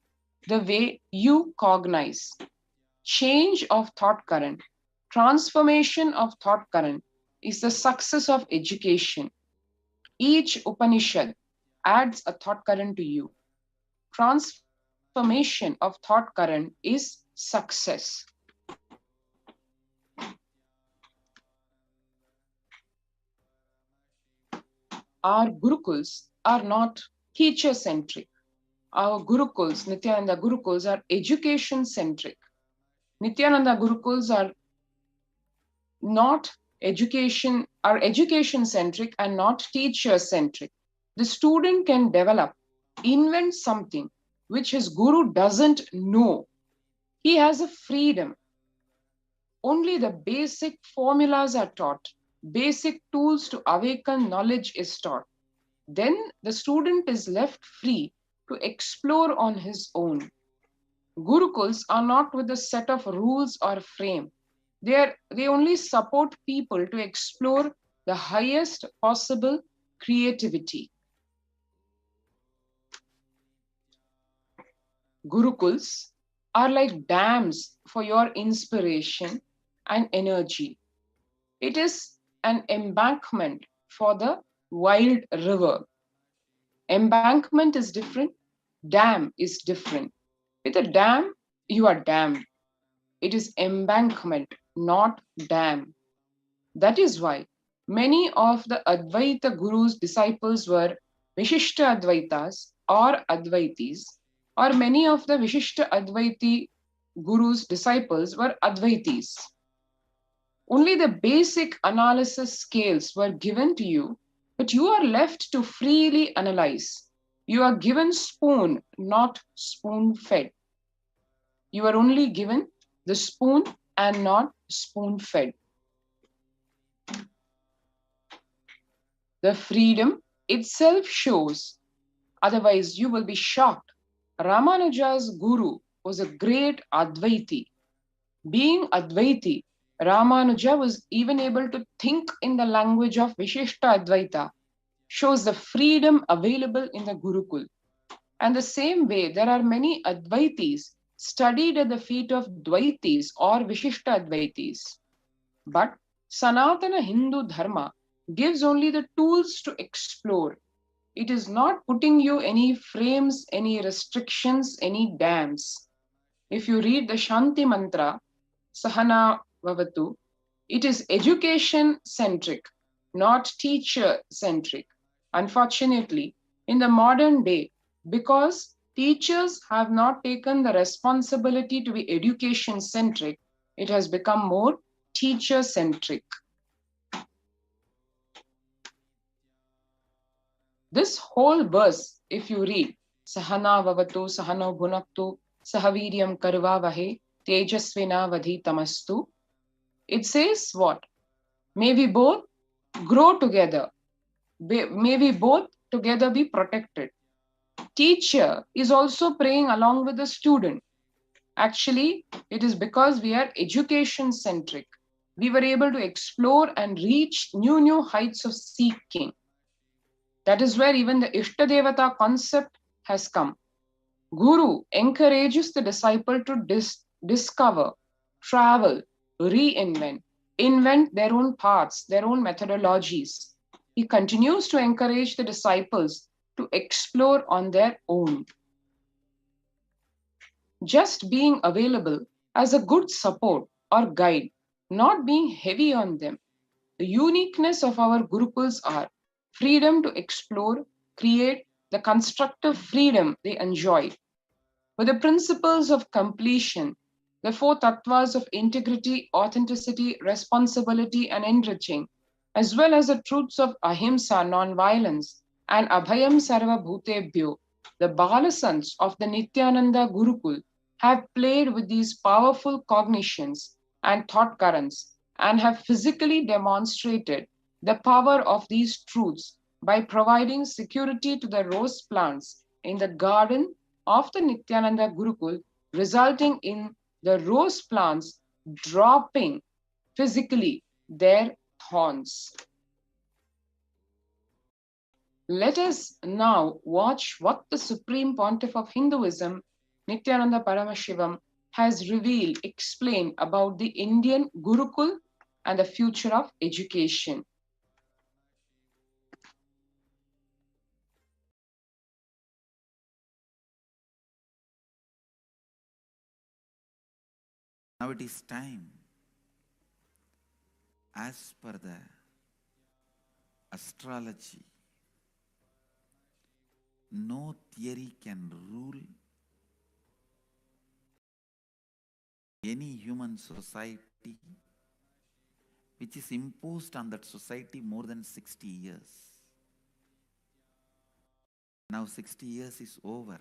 the way you cognize. Change of thought current, transformation of thought current is the success of education. Each Upanishad adds a thought current to you. Transformation of thought current is success. Our Gurukuls are not teacher-centric. Our Gurukuls, Nithyananda Gurukuls, are education-centric. Nithyananda Gurukuls are education-centric and not teacher-centric. The student can develop, invent something which his guru doesn't know. He has a freedom. Only the basic formulas are taught. Basic tools to awaken knowledge is taught. Then the student is left free to explore on his own. Gurukuls are not with a set of rules or frame. They only support people to explore the highest possible creativity. Gurukuls are like dams for your inspiration and energy. It is an embankment for the wild river. Embankment is different, dam is different. With a dam, you are dammed. It is embankment, not dam. That is why many of the Advaita Guru's disciples were Vishishta Advaitas or Advaitis, or many of the Vishishta Advaiti Guru's disciples were Advaitis. Only the basic analysis scales were given to you, but you are left to freely analyze. You are given spoon, not spoon-fed. You are only given the spoon and not spoon-fed. The freedom itself shows, otherwise you will be shocked. Ramanuja's guru was a great Advaiti. Being Advaiti, Ramanuja was even able to think in the language of Vishishta Advaita, shows the freedom available in the Gurukul. And the same way, there are many Advaitis studied at the feet of Dvaitis or Vishishta Advaitis. But Sanatana Hindu Dharma gives only the tools to explore. It is not putting you any frames, any restrictions, any dams. If you read the Shanti Mantra, Sahana Vavatu, it is education centric, not teacher centric. Unfortunately, in the modern day, because teachers have not taken the responsibility to be education centric, it has become more teacher centric. This whole verse, if you read, Sahana Vavatu, Sahano Bhunaktu, Sahaviryam Karvavahe, Tejasvina Vadhitamastu, it says what? May we both grow together. May we both together be protected. Teacher is also praying along with the student. Actually, it is because we are education centric. We were able to explore and reach new heights of seeking. That is where even the Ishtadevata concept has come. Guru encourages the disciple to discover, travel, reinvent, invent their own paths, their own methodologies. He continues to encourage the disciples to explore on their own. Just being available as a good support or guide, not being heavy on them. The uniqueness of our Gurukuls are freedom to explore, create the constructive freedom they enjoy. With the principles of completion, the four tattvas of integrity, authenticity, responsibility, and enriching, as well as the truths of ahimsa, non-violence, and abhayam sarva bhutebhyo, the Balasants of the Nithyananda Gurukul have played with these powerful cognitions and thought currents and have physically demonstrated the power of these truths by providing security to the rose plants in the garden of the Nithyananda Gurukul, resulting in the rose plants dropping physically their thorns. Let us now watch what the Supreme Pontiff of Hinduism, Nithyananda Paramashivam, has revealed, explained about the Indian Gurukul and the future of education. Now it is time, as per the astrology, no theory can rule any human society which is imposed on that society more than 60 years. Now 60 years is over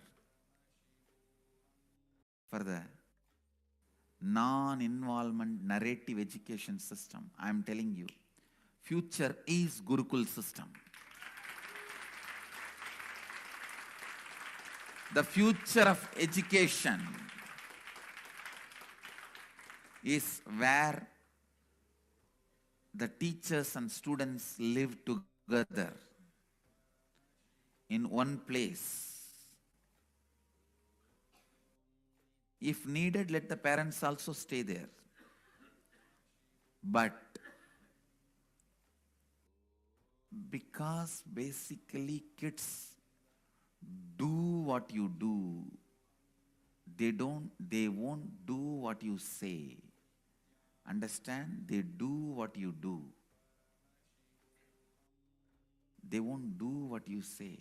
for the non-involvement narrative education system. I am telling you, future is Gurukul system. The future of education is where the teachers and students live together in one place. If needed, let the parents also stay there. But because basically kids do what you do, they won't do what you say. Understand? They do what you do. They won't do what you say.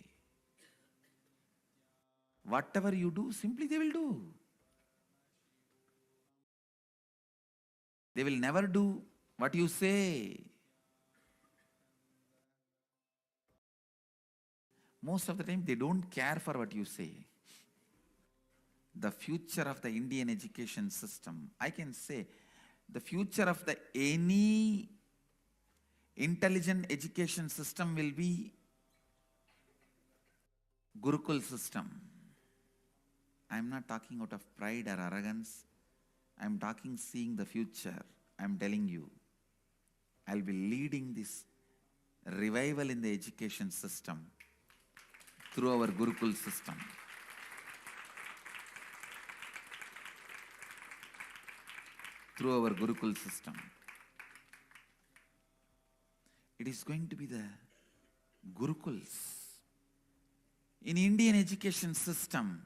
Whatever you do, simply they will do. They will never do what you say. Most of the time, they don't care for what you say. The future of the Indian education system, I can say, the future of any intelligent education system will be Gurukul system. I am not talking out of pride or arrogance. I am talking seeing the future. I'm telling you, I'll be leading this revival in the education system through our Gurukul system. Through our Gurukul system. It is going to be the Gurukuls. In Indian education system,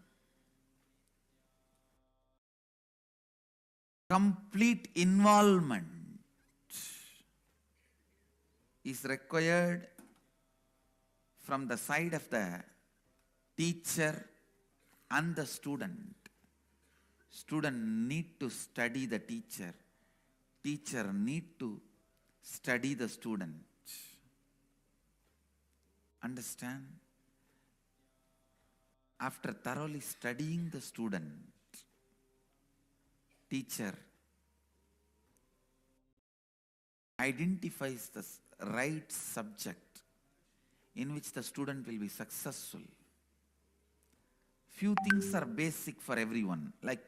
complete involvement is required from the side of the teacher and the student. Student need to study the teacher. Teacher need to study the student. Understand? After thoroughly studying the student, teacher identifies the right subject in which the student will be successful. Few things are basic for everyone, like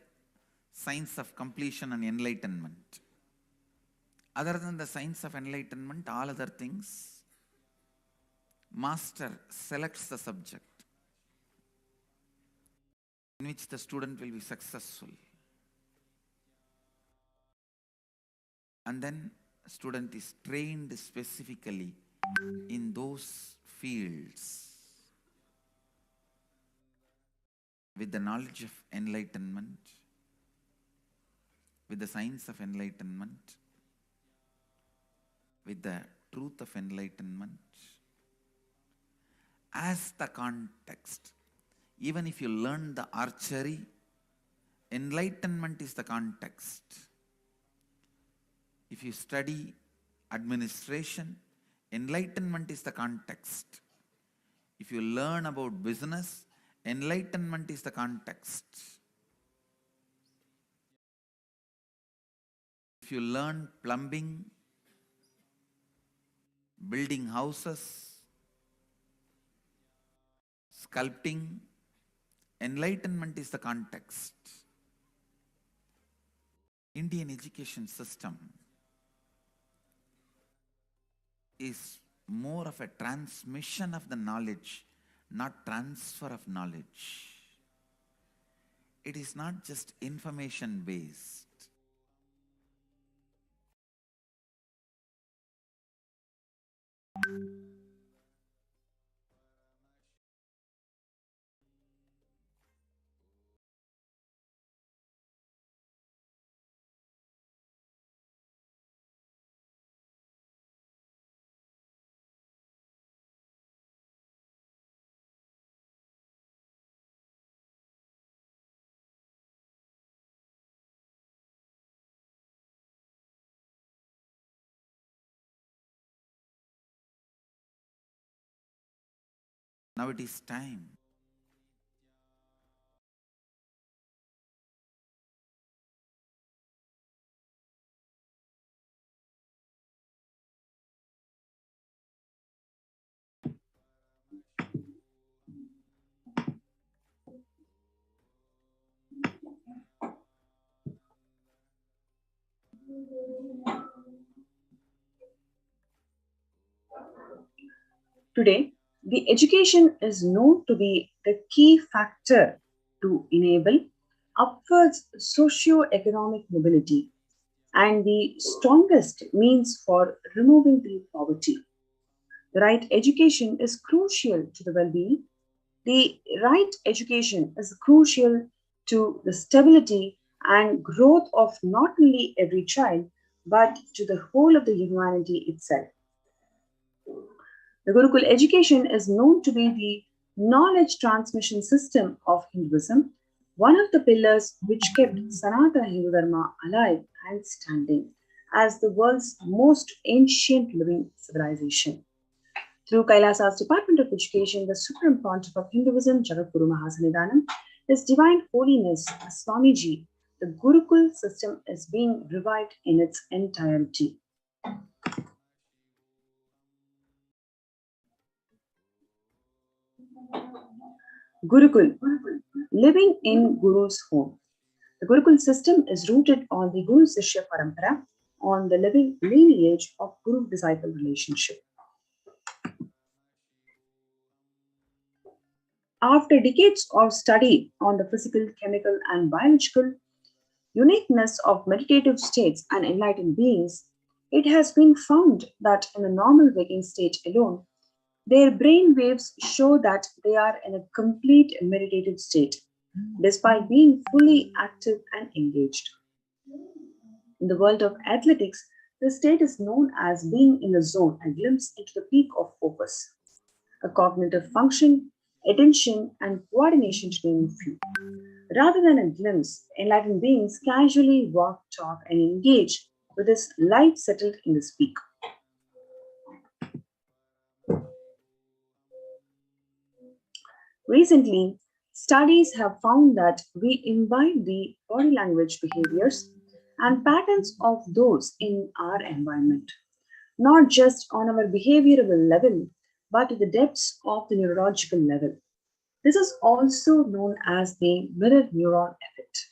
science of completion and enlightenment. Other than the science of enlightenment, all other things, master selects the subject in which the student will be successful. And then student is trained specifically in those fields with the knowledge of enlightenment, with the science of enlightenment, with the truth of enlightenment as the context. Even if you learn the archery, enlightenment is the context. If you study administration, enlightenment is the context. If you learn about business, enlightenment is the context. If you learn plumbing, building houses, sculpting, enlightenment is the context. Indian education system is more of a transmission of the knowledge, not transfer of knowledge. It is not just information based. Now it is time. Today, the education is known to be the key factor to enable upwards socio-economic mobility and the strongest means for removing the poverty. The right education is crucial to the well-being. The right education is crucial to the stability and growth of not only every child, but to the whole of the humanity itself. The Gurukul education is known to be the knowledge transmission system of Hinduism, one of the pillars which kept Sanatana Hindu Dharma alive and standing as the world's most ancient living civilization. Through Kailasa's Department of Education, the Supreme Pontiff of Hinduism, Jagadguru Mahasannidhanam, His Divine Holiness Swamiji, the Gurukul system is being revived in its entirety. Gurukul, living in Guru's home. The Gurukul system is rooted on the Guru Sishya Parampara, on the living lineage of guru-disciple relationship. After decades of study on the physical, chemical, and biological uniqueness of meditative states and enlightened beings, it has been found that in a normal waking state alone, their brain waves show that they are in a complete meditative state, despite being fully active and engaged. In the world of athletics, this state is known as being in the zone, a glimpse into the peak of focus, a cognitive function, attention, and coordination to name a few. Rather than a glimpse, enlightened beings casually walk, talk, and engage with this light settled in the speak. Recently, studies have found that we imbibe the body language behaviors and patterns of those in our environment, not just on our behavioral level, but to the depths of the neurological level. This is also known as the mirror neuron effect.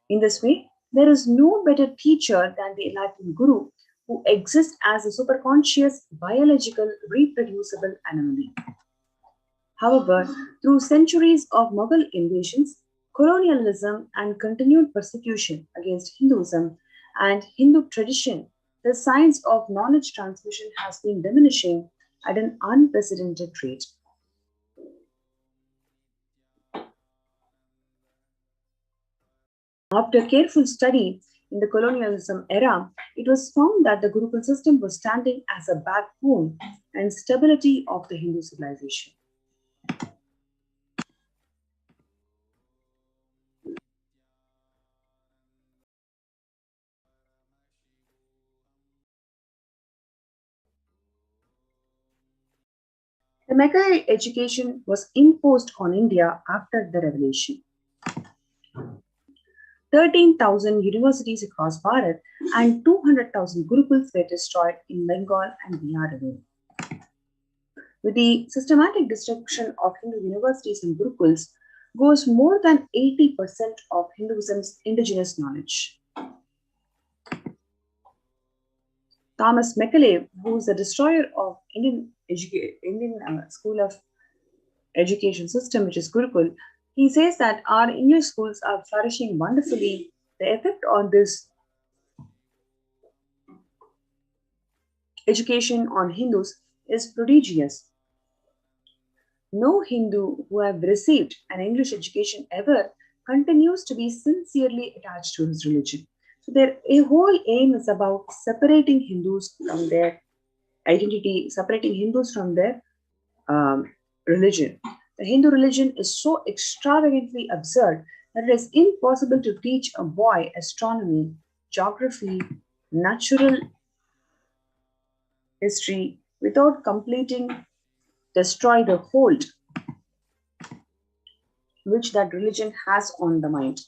In this way, there is no better teacher than the enlightened guru who exists as a superconscious, biological, reproducible anomaly. However, through centuries of Mughal invasions, colonialism, and continued persecution against Hinduism and Hindu tradition, the science of knowledge transmission has been diminishing at an unprecedented rate. After careful study in the colonialism era, it was found that the Gurukul system was standing as a backbone and stability of the Hindu civilization. The Mecca education was imposed on India after the revelation. 13,000 universities across Bharat and 200,000 Gurukuls were destroyed in Bengal and Bihar alone. With the systematic destruction of Hindu universities and Gurukuls goes more than 80% of Hinduism's indigenous knowledge. Thomas Macaulay, who is the destroyer of Indian school of education system, which is Gurukul, he says that our English schools are flourishing wonderfully. The effect on this education on Hindus is prodigious. No Hindu who have received an English education ever continues to be sincerely attached to his religion. So their whole aim is about separating Hindus from their identity, separating Hindus from their religion. The Hindu religion is so extravagantly absurd that it is impossible to teach a boy astronomy, geography, natural history without completing destroy the hold which that religion has on the mind.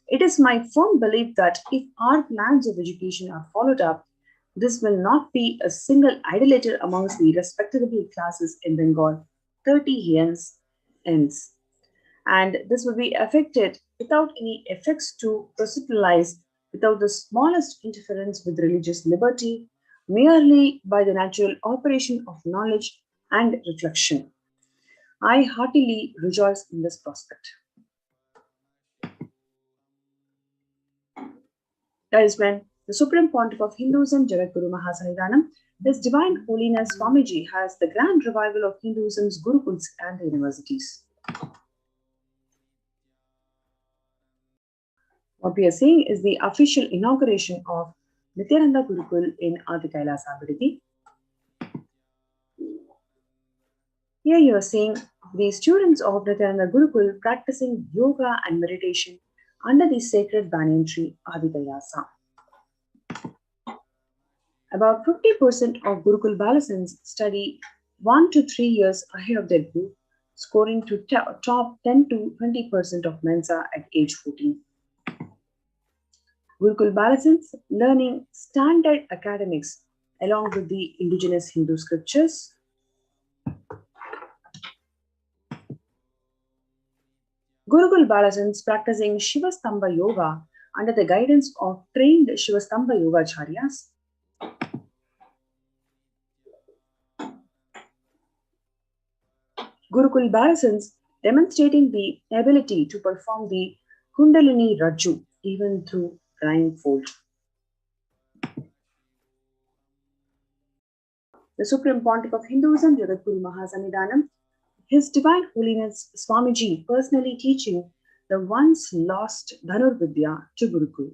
It is my firm belief that if our plans of education are followed up, this will not be a single idolater amongst the respectable classes in Bengal, 30 hens, and this will be affected without any effects to proselytize, without the smallest interference with religious liberty, merely by the natural operation of knowledge and reflection. I heartily rejoice in this prospect. That is when the Supreme Pontiff of Hinduism, Jagatguru Mahasannidhanam, His Divine Holiness Swamiji, has the grand revival of Hinduism's Gurukuls and the universities. What we are seeing is the official inauguration of Nithyananda Gurukul in Adi Kailasa. Here you are seeing the students of Nithyananda Gurukul practicing yoga and meditation under the sacred banyan tree Adi Kailasa. About 50% of Gurukul Balasins study 1 to 3 years ahead of their group, scoring to top 10 to 20% of Mensa at age 14. Gurukul Balasins learning standard academics along with the indigenous Hindu scriptures. Gurukul Balasins practicing Shiva Stamba Yoga under the guidance of trained Shivastambha Yogacharyas. Gurukul Balasans demonstrating the ability to perform the Kundalini Raju even through blindfold. The Supreme Pontiff of Hinduism, Jagadguru Mahasannidhanam, His Divine Holiness Swamiji personally teaching the once lost Dhanurvidya to Gurukul.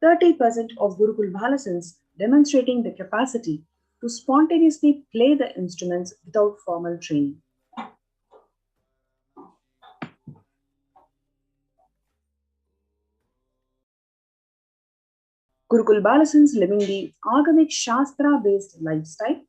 30% of Gurukul Balasans demonstrating the capacity to spontaneously play the instruments without formal training. Gurukul Balasans living the Agamic Shastra based lifestyle,